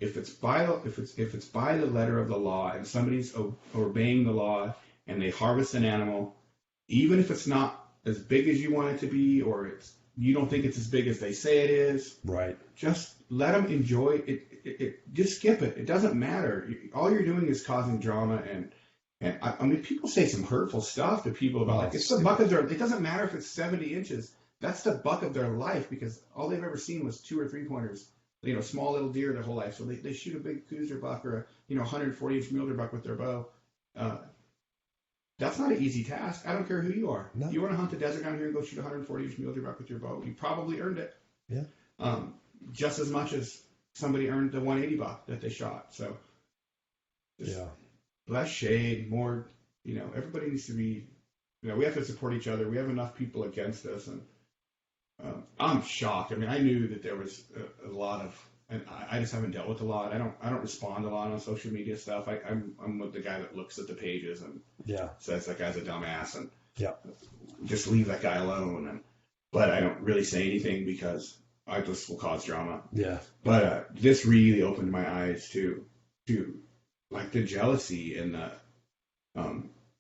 If it's by the letter of the law and somebody's obeying the law and they harvest an animal, even if it's not as big as you want it to be, or you don't think it's as big as they say it is, right? Just let them enjoy it. Just skip it. It doesn't matter. All you're doing is causing drama, and I mean, people say some hurtful stuff to people about it's the buck of their. It doesn't matter if it's 70 inches. That's the buck of their life because all they've ever seen was 2 or 3 pointers. Small little deer their whole life. So they shoot a big Cougar buck or a 140-inch mule deer buck with their bow. That's not an easy task. I don't care who you are. No. You want to hunt the desert down here and go shoot a 140-inch mule deer buck with your bow, you probably earned it. Yeah. Just as much as somebody earned the 180 buck that they shot. So less shade, more. Everybody needs to be. We have to support each other. We have enough people against us, and I'm shocked. I mean, I knew that there was a lot of, and I just haven't dealt with a lot. I don't respond a lot on social media stuff. I'm with the guy that looks at the pages and says that guy's a dumbass, and Yeah. Just leave that guy alone. But I don't really say anything because I just will cause drama. Yeah. But this really opened my eyes to like the jealousy and the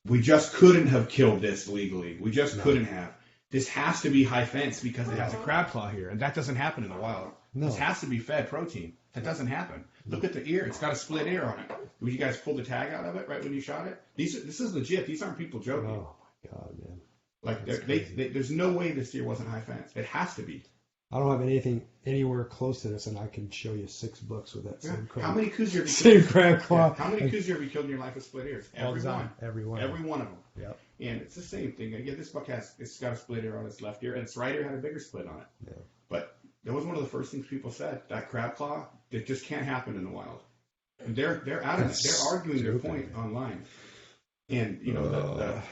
we just couldn't have killed this legally. We just couldn't have. This has to be high fence because it has a crab claw here, and that doesn't happen in the wild. No. This has to be fed protein. That doesn't happen. Look at the ear; it's got a split ear on it. When you guys pulled the tag out of it right when you shot it, this is legit. These aren't people joking. Oh my god, man! Like there's no way this deer wasn't high fence. It has to be. I don't have anything anywhere close to this, and I can show you 6 bucks with that same crab. How many coos have you same crab claw? How many coos have you killed in your life with split ears? Every one. Every one. Every one of them. Yep. And it's the same thing. Again, this buck it's got a split ear on its left ear, and its right ear had a bigger split on it. Yeah. But that was one of the first things people said. That crab claw, it just can't happen in the wild. And they're out of it. They're arguing their point online. And you know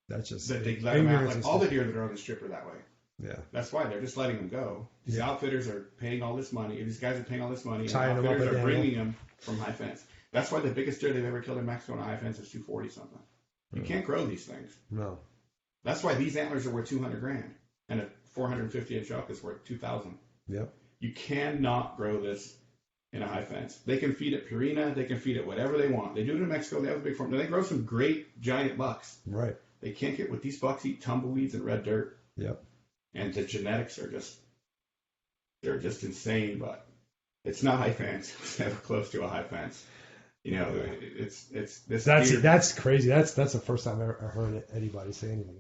that's just that they let them out. Like all the deer that are on the strip are that way. Yeah. That's why they're just letting them go. These outfitters are paying all this money. These guys are paying all this money. Tying and them up outfitters at are bringing them from high fence. That's why the biggest deer they've ever killed in Mexico on high fence is 240 something. You can't grow these things. No. That's why these antlers are worth $200,000 and a 450-inch elk is worth $2,000. Yep. You cannot grow this in a high fence. They can feed it Purina. They can feed it whatever they want. They do it in Mexico. They have a big farm. They grow some great giant bucks. Right. They can't get what these bucks eat: tumbleweeds and red dirt. Yep. And the genetics are they're just insane. But it's not high fence. It's never close to a high fence. You know, it's this. That's crazy. That's the first time I ever heard anybody say anything.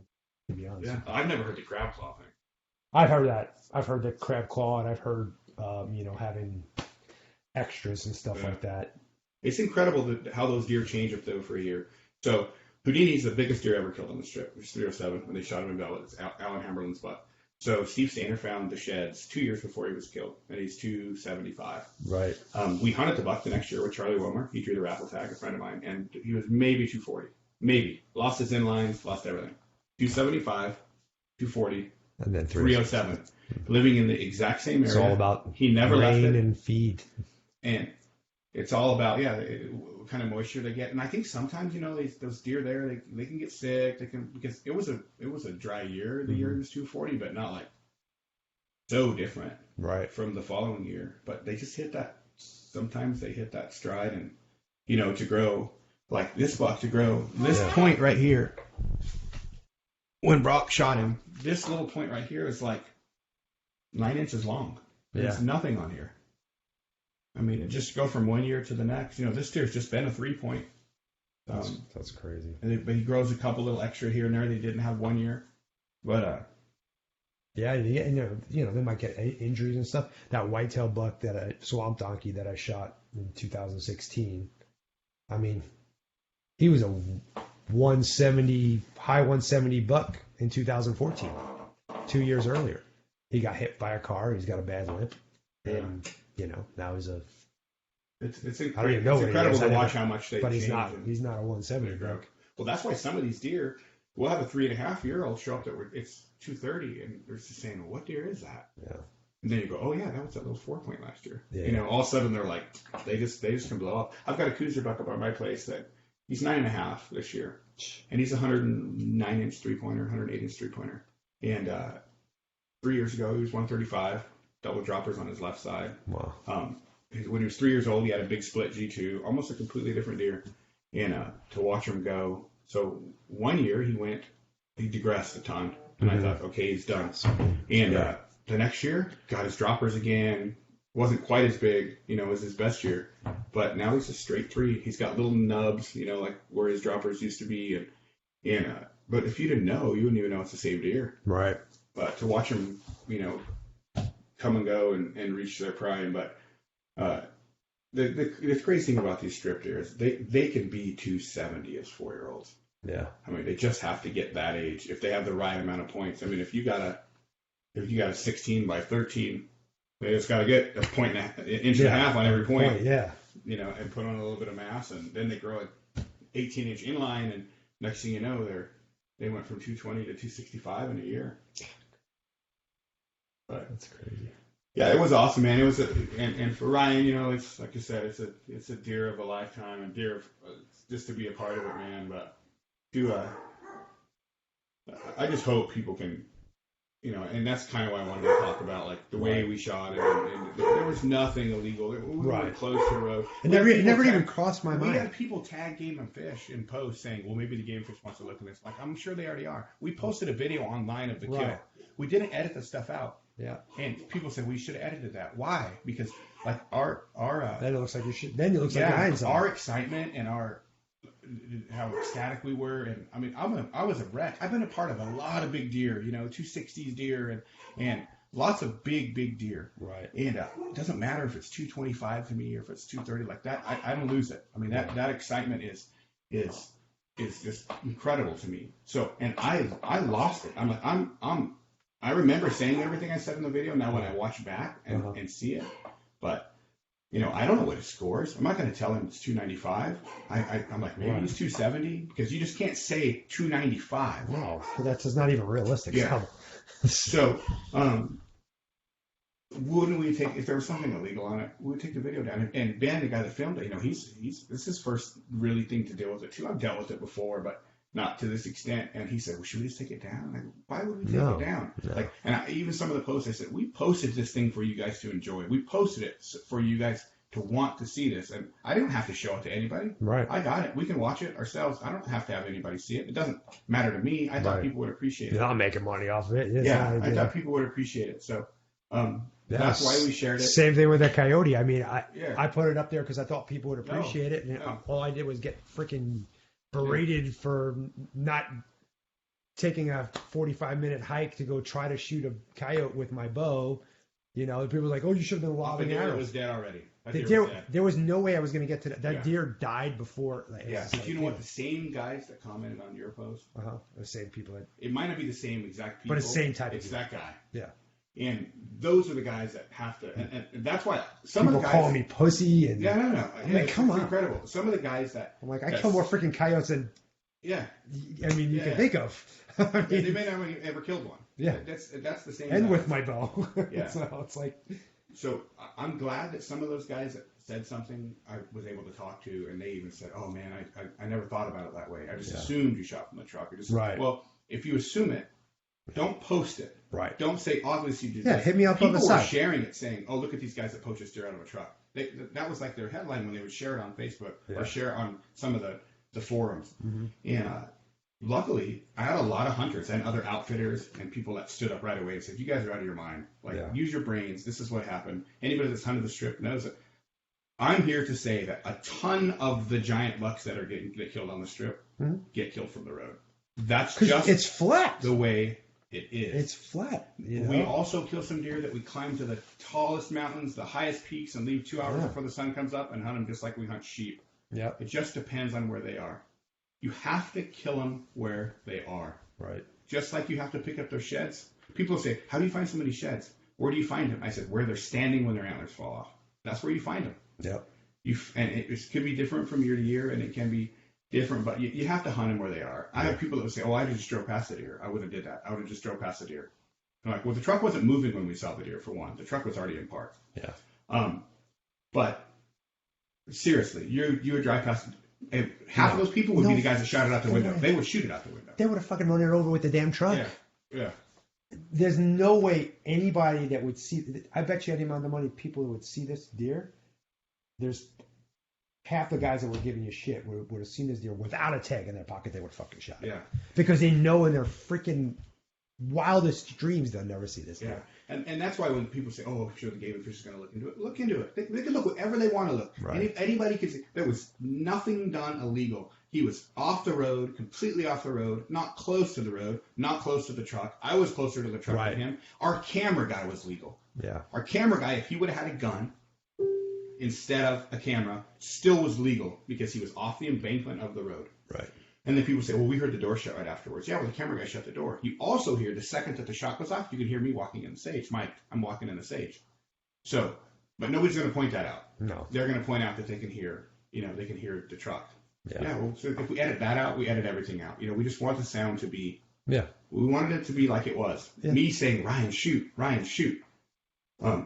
To be honest. Yeah, I've never heard the crab claw thing. I've heard that. I've heard the crab claw, and I've heard having extras and stuff like that. It's incredible how those deer change up though for a year. So Houdini's the biggest deer ever killed on the strip. It was 307 when they shot him in Velvet. It's Alan Hamberlin's buck. So Steve Stainer found the sheds 2 years before he was killed, and he's 275. Right. We hunted the buck the next year with Charlie Wilmer. He drew the raffle tag, a friend of mine, and he was maybe 240. Maybe. Lost his inlines, lost everything. 275, 240, and then 307. Living in the exact same area. It's all about he never left it. and feed. And it's all about, what kind of moisture they get. And I think sometimes, those deer there, they can get sick. They can, because it was a dry year. The year was 240, but not like so different from the following year. But they just hit that. Sometimes they hit that stride, and to grow like this buck, to grow this point right here. When Brock shot him, this little point right here is like 9 inches long. There's nothing on here. I mean, it just go from 1 year to the next. This deer's just been a 3-point. That's crazy. But he grows a couple little extra here and there. They didn't have 1 year. But they might get injuries and stuff. That whitetail buck, swamp donkey that I shot in 2016. I mean, he was a high 170 buck in 2014. 2 years earlier, he got hit by a car. He's got a bad lip, and now he's a. It's incredible to watch how much they. But he's not a 170 buck. Well, that's why some of these deer. We'll have a 3.5-year-old show up that it's 230, and they're just saying, well, "What deer is that?" Yeah. And then you go, "Oh yeah, that was that little 4-point last year." Yeah. All of a sudden they're like, they just can blow up. I've got a Cougar buck up at my place that he's 9.5 this year, and he's a 109-inch 3-pointer, 108-inch 3-pointer, and 3 years ago he was 135, double droppers on his left side. Wow. When he was 3 years old, he had a big split G2, almost a completely different deer, and to watch him go. So 1 year he digressed a ton, and I thought, okay, he's done. And the next year, got his droppers again. Wasn't quite as big, as his best year, but now he's a straight 3. He's got little nubs, like where his droppers used to be, and but if you didn't know, you wouldn't even know it's the same deer. Right. But to watch him, come and go and reach their prime, but the crazy thing about these strip deer is they can be 270 as 4-year-olds. Yeah. I mean, they just have to get that age if they have the right amount of points. I mean, if you got a 16 by 13. They just got to get a point and an inch and a half on every point. And put on a little bit of mass, and then they grow an 18-inch inline, and next thing you know, they went from 220 to 265 in a year. But that's crazy. Yeah, it was awesome, man. It was and for Ryan, it's like I said, it's a deer of a lifetime, and deer of, just to be a part of it, man. But I just hope people can, and that's kind of why I wanted to talk about like the way we shot it, and there was nothing illegal. We were close to the road. It never even crossed my mind. We had people tag Game and Fish in posts saying, well, maybe the Game and Fish wants to look at this. Like, I'm sure they already are. We posted a video online of the kill. We didn't edit the stuff out. Yeah. And people said we should have edited that. Why? Because like our then it looks like you should. Then it looks like our excitement and how ecstatic we were, and I mean, I was a wreck. I've been a part of a lot of big deer, 260s deer, and lots of big deer. Right. And it doesn't matter if it's 225 to me or if it's 230 like that. I don't lose it. I mean, that excitement is just incredible to me. So, and I lost it. I'm like, I remember saying everything I said in the video. Now when I watch back and see it, but. I don't know what it scores. I'm not going to tell him it's 295. I'm like, maybe it's 270 because you just can't say 295. No, that's just not even realistic. Yeah. So, wouldn't we take, if there was something illegal on it, we would take the video down. And Ben, the guy that filmed it, this is his first really thing to deal with it too. I've dealt with it before, but not to this extent. And he said, well, should we just take it down? Like, why would we take it down? No. Like, and even some of the posts, I said, we posted this thing for you guys to enjoy. We posted it for you guys to want to see this. And I didn't have to show it to anybody. Right. I got it. We can watch it ourselves. I don't have to have anybody see it. It doesn't matter to me. I thought people would appreciate it. You're not making money off of it. I thought people would appreciate it. So that's why we shared it. Same thing with that coyote. I mean, I put it up there because I thought people would appreciate it. And all I did was get freaking berated for not taking a 45-minute hike to go try to shoot a coyote with my bow. People were like, oh, you should have been lobbing arrows. It was dead already. There was no way I was going to get to that. That deer died before. But you know what? The same guys that commented on your post. The same people. It might not be the same exact people. But it's the same type of people. It's that guy. Yeah. And those are the guys that have to, and that's why some people of the guys call me pussy. And no. I'm like, come on. Incredible. Some of the guys that I'm like, I kill more freaking coyotes than you can think of. They may not have ever killed one. Yeah, that's the same. And guy. With my bow. Yeah. So it's like. So I'm glad that some of those guys that said something I was able to talk to, and they even said, "Oh man, I never thought about it that way. I just assumed you shot from the truck." Or just, well, if you assume it, don't post it. Right. Don't say obviously you did. Yeah, hit me up on the side. People were sharing it, saying, "Oh, look at these guys that poached this deer out of a truck." That was like their headline when they would share it on Facebook or share it on some of the forums. Mm-hmm. And luckily, I had a lot of hunters and other outfitters and people that stood up right away and said, "You guys are out of your mind. Like, use your brains. This is what happened." Anybody that's hunted the strip knows that. I'm here to say that a ton of the giant bucks that get killed on the strip get killed from the road. That's just it's flat. The way it is. It's flat. We also kill some deer that we climb to the tallest mountains, the highest peaks, and leave 2 hours before the sun comes up and hunt them just like we hunt sheep. Yeah. It just depends on where they are. You have to kill them where they are. Right. Just like you have to pick up their sheds. People say, "How do you find so many sheds?" Where do you find them? I said, where they're standing when their antlers fall off. That's where you find them. Yep. And it could be different from year to year, and it can be different, but you have to hunt them where they are. I have people that would say, "Oh, I just drove past the deer. I wouldn't have did that. I would have just drove past the deer." I'm like, well, the truck wasn't moving when we saw the deer, for one. The truck was already in park. Yeah. But seriously, you would drive past. Half of those people would be the guys that shot it out the window. They would shoot it out the window. They would have fucking run it over with the damn truck. Yeah. There's no way anybody that would see. I bet you any amount of money people who would see this deer. There's half the guys that were giving you shit would have seen this deer without a tag in their pocket. They would have fucking shot it. Yeah. Because they know in their freaking wildest dreams they'll never see this deer. And that's why when people say, "Oh, I'm sure the Game and Fish is going to look into it. They can look whatever they want to look. Right. And if anybody can say, there was nothing done illegal. He was off the road, completely off the road, not close to the road, not close to the truck. I was closer to the truck than him. Our camera guy was legal. Yeah. Our camera guy, if he would have had a gun instead of a camera, still was legal because he was off the embankment of the road. Right. And then people say, "Well, we heard the door shut right afterwards." Yeah, well, the camera guy shut the door. You also hear the second that the shot goes off, you can hear me walking in the sage. Mike, I'm walking in the sage. So, but nobody's going to point that out. No. They're going to point out that they can hear, they can hear the truck. Yeah. Well, so if we edit that out, we edit everything out. We just want the sound to be. Yeah. We wanted it to be like it was. Yeah. Me saying, "Ryan, shoot. Ryan, shoot."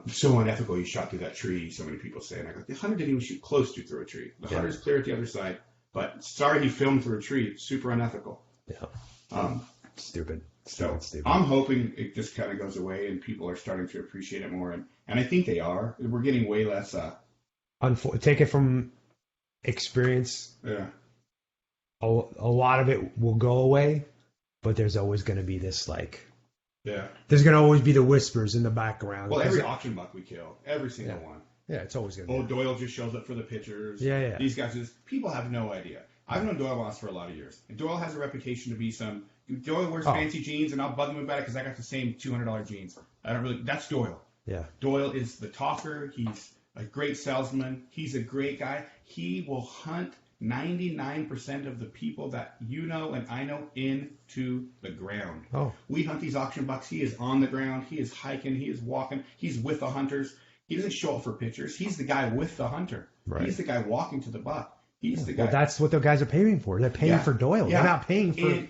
So unethical. You shot through that tree. So many people say, and I go, the hunter didn't even shoot close to through a tree. The hunter's clear at the other side. But sorry, he filmed through a tree. It's super unethical. Yeah. Stupid. So Stupid. I'm hoping it just kind of goes away and people are starting to appreciate it more. And I think they are. We're getting way less. Take it from experience. Yeah. A lot of it will go away, but there's always going to be this like. Yeah. There's going to always be the whispers in the background. Well, every auction buck we kill, every single one. Yeah, it's always going to be. Doyle just shows up for the pictures. Yeah. These guys people have no idea. I've known Doyle Moss for a lot of years. And Doyle has a reputation to be Doyle wears fancy jeans, and I'll bug him about it because I got the same $200 jeans. That's Doyle. Yeah. Doyle is the talker. He's a great salesman. He's a great guy. He will hunt 99% of the people that you know and I know into the ground. Oh. We hunt these auction bucks. He is on the ground. He is hiking. He is walking. He's with the hunters. He doesn't show up for pictures. He's the guy with the hunter. Right. He's the guy walking to the buck. He's the guy. Well, that's what the guys are paying for. They're paying for Doyle. They're not paying for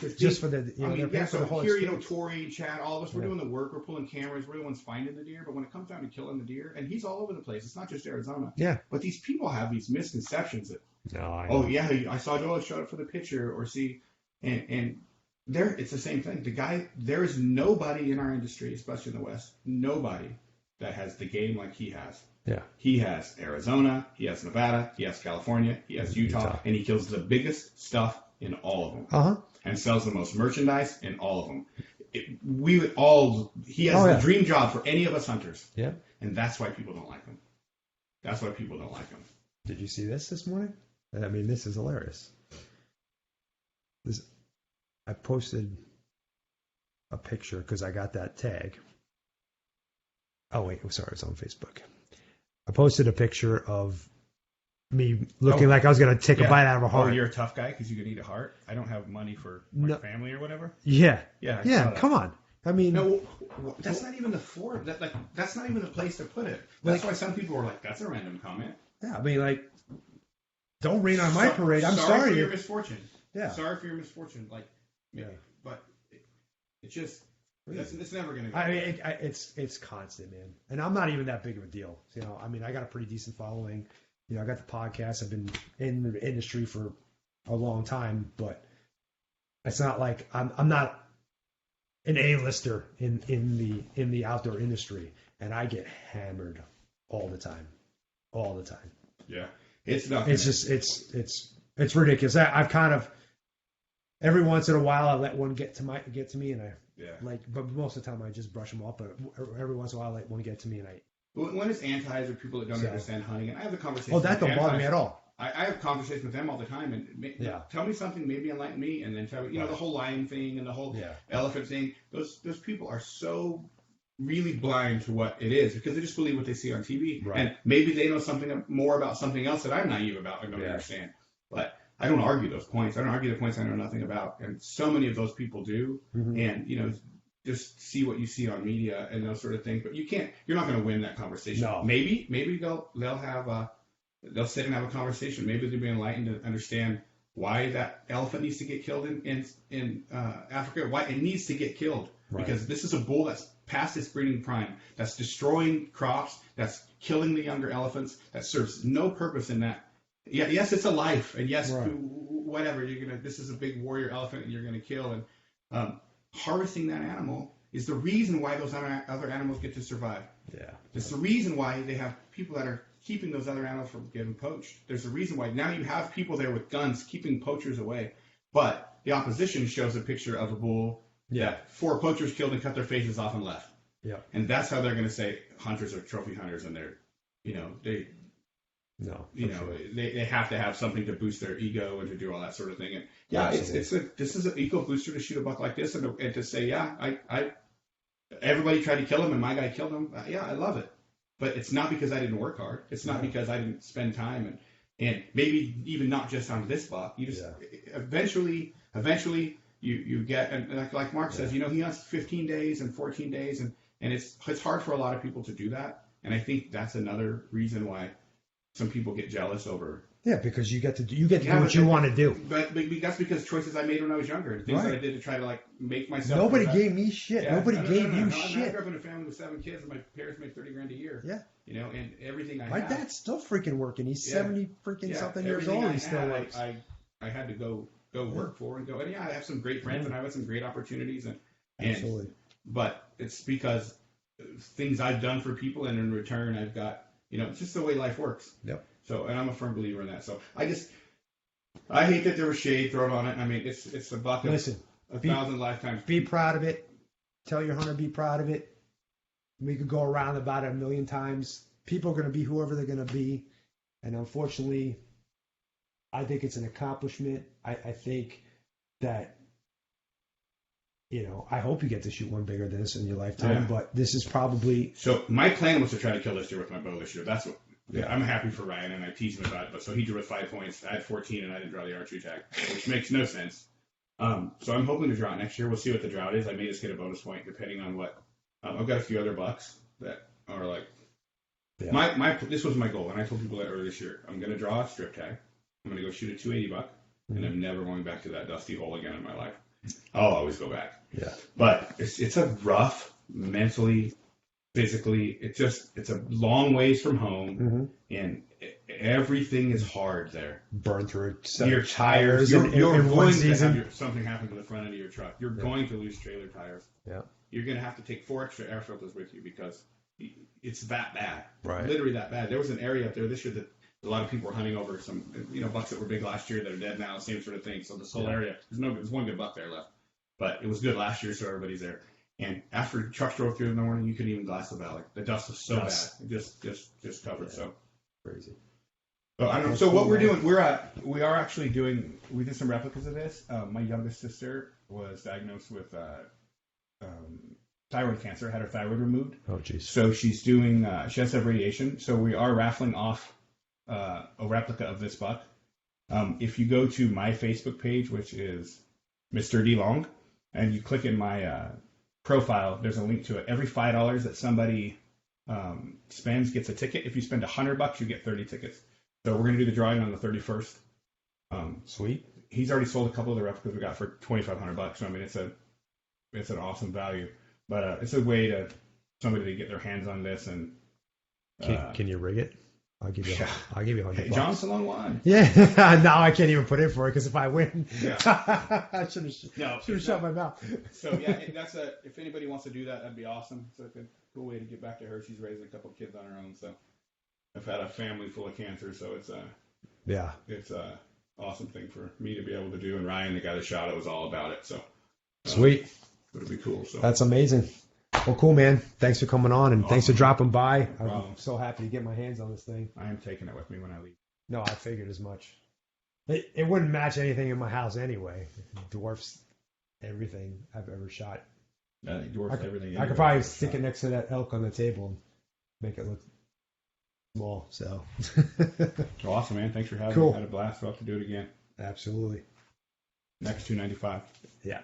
just for the. They're paying for the whole here, Tori, Chad, all of us, we're doing the work. We're pulling cameras. We're the ones finding the deer. But when it comes down to killing the deer, and he's all over the place. It's not just Arizona. Yeah. But these people have these misconceptions that. No, I know. I saw Doyle show up for the picture, or see, and there it's the same thing. The guy, there is nobody in our industry, especially in the West, nobody that has the game like he has. Yeah. He has Arizona, he has Nevada, he has California, he has Utah, and he kills the biggest stuff in all of them. Uh-huh. And sells the most merchandise in all of them. He has the dream job for any of us hunters. Yeah. And that's why people don't like him. That's why people don't like him. Did you see this morning? I mean, this is hilarious. I posted a picture because I got that tag. Oh, wait. I'm sorry. It's on Facebook. I posted a picture of me looking like I was going to take a bite out of a heart. Oh, you're a tough guy because you can eat a heart? I don't have money for my family or whatever? Yeah. Yeah, come on. I mean... No, that's not even the forum. That's not even the place to put it. That's why some people were like, that's a random comment. Yeah, I mean, like, don't rain on my parade. I'm sorry. Sorry for your misfortune. Yeah. Sorry for your misfortune. But it's just... It's never going to go. I mean, it's constant, man. And I'm not even that big of a deal. I mean, I got a pretty decent following. I got the podcast. I've been in the industry for a long time, but it's not like I'm not an A-lister in the outdoor industry, and I get hammered all the time. Yeah, it's not. It's just it's ridiculous. I've kind of every once in a while I let one get to me, and but most of the time I just brush them off. But every once in a while I let one get to me, and I. When it's antis or people that don't understand hunting, and I have the conversation. Oh, that don't bother me at all. I have conversations with them all the time, and tell me something, maybe enlighten me, and then tell me, the whole lion thing and the whole elephant thing. Those people are so really blind to what it is because they just believe what they see on TV, and maybe they know something more about something else that I'm naive about and don't understand. But I don't argue those points. I don't argue the points I know nothing about, and so many of those people do, and just see what you see on media and those sort of things. But you're not going to win that conversation. No. Maybe they'll sit and have a conversation. Maybe they'll be enlightened to understand why that elephant needs to get killed in Africa, why it needs to get killed. Right. Because this is a bull that's past its breeding prime, that's destroying crops, that's killing the younger elephants, that serves no purpose in that. Yeah, yes, it's a life, and yes, whatever, this is a big warrior elephant and you're going to kill. And harvesting that animal is the reason why those other animals get to survive. Yeah. It's the reason why they have people that are keeping those other animals from getting poached. There's a reason why now you have people there with guns keeping poachers away. But the opposition shows a picture of a bull that 4 poachers killed and cut their faces off and left. Yeah. And that's how they're going to say hunters are trophy hunters, and they're, they have to have something to boost their ego and to do all that sort of thing. And this is an eco booster to shoot a buck like this and to say, I everybody tried to kill him and my guy killed him. I love it. But it's not because I didn't work hard. It's not because I didn't spend time and maybe even not just on this buck. You just eventually you get, and like Mark says, he hunts 15 days and 14 days and it's hard for a lot of people to do that. And I think that's another reason why some people get jealous over. Yeah, because you get to do what you want to do. But that's because choices I made when I was younger, and things that I did to try to make myself. Nobody gave me shit. Yeah, Nobody gave you shit. I grew up in a family with 7 kids, and my parents made $30,000 a year. Yeah. And everything my dad's still freaking working. He's 70 freaking something years old. He still works. I had to go go work for and go. And yeah, I have some great friends and I've had some great opportunities Absolutely. But it's because things I've done for people, and in return I've got, it's just the way life works. Yep. So, and I'm a firm believer in that. So I hate that there was shade thrown on it. I mean, it's a buck of a thousand lifetimes. Be proud of it. Tell your hunter, be proud of it. We could go around about it a million times. People are going to be whoever they're going to be. And unfortunately, I think it's an accomplishment. I think that, I hope you get to shoot one bigger than this in your lifetime, but this is probably... So my plan was to try to kill this deer with my bow this year. That's what... Yeah, I'm happy for Ryan, and I teased him about it. But so he drew with 5 points. I had 14, and I didn't draw the archery tag, which makes no sense. So I'm hoping to draw it next year. We'll see what the drought is. I may just get a bonus point depending on what. I've got a few other bucks that are like. Yeah. This was my goal, and I told people that earlier this year. I'm going to draw a strip tag. I'm going to go shoot a 280 buck, and I'm never going back to that dusty hole again in my life. I'll always go back. Yeah. But it's a rough, mentally, physically. It's a long ways from home, and everything is hard there. Burn through your tires. You're going to have something happen to the front end of your truck. You're going to lose trailer tires. Yeah. You're going to have to take 4 extra air filters with you because it's that bad. Right. Literally that bad. There was an area up there this year that a lot of people were hunting over some, bucks that were big last year that are dead now, same sort of thing. So this whole area, there's one good buck there left, but it was good last year, so everybody's there. And after trucks drove through in the morning, you couldn't even glass the valley. The dust was so bad, it just covered. Yeah. So crazy. So I don't know. So what we're doing, we did some replicas of this. My youngest sister was diagnosed with thyroid cancer, had her thyroid removed. Oh, jeez. So she's doing, she has to have radiation. So we are raffling off a replica of this buck. If you go to my Facebook page, which is Mr. Dee Long, and you click in my profile, there's a link to it. Every $5 that somebody spends gets a ticket. If you spend $100, you get 30 tickets. So we're going to do the drawing on the 31st. Sweet. He's already sold a couple of the replicas we got for $2,500. So I mean, it's an awesome value, but it's a way to somebody to get their hands on this. And can you rig it? I'll give you $100. Hey, John Salone won. Yeah. Now I can't even put in for it because if I win, I should have shut my mouth. So yeah, if anybody wants to do that, that'd be awesome. It's like a cool way to get back to her. She's raising a couple of kids on her own. So I've had a family full of cancer, so it's a awesome thing for me to be able to do. And Ryan, the guy that shot it, was all about it. So sweet. It'd be cool. So that's amazing. Well, cool, man. Thanks for coming on, and thanks for dropping by. I'm so happy to get my hands on this thing. I am taking it with me when I leave. No, I figured as much. It wouldn't match anything in my house anyway. It dwarfs everything I've ever shot. It dwarfs everything. I could probably stick it next to that elk on the table and make it look small. So awesome, man. Thanks for having me. I had a blast. We'll have to do it again. Absolutely. Next 295. Yeah.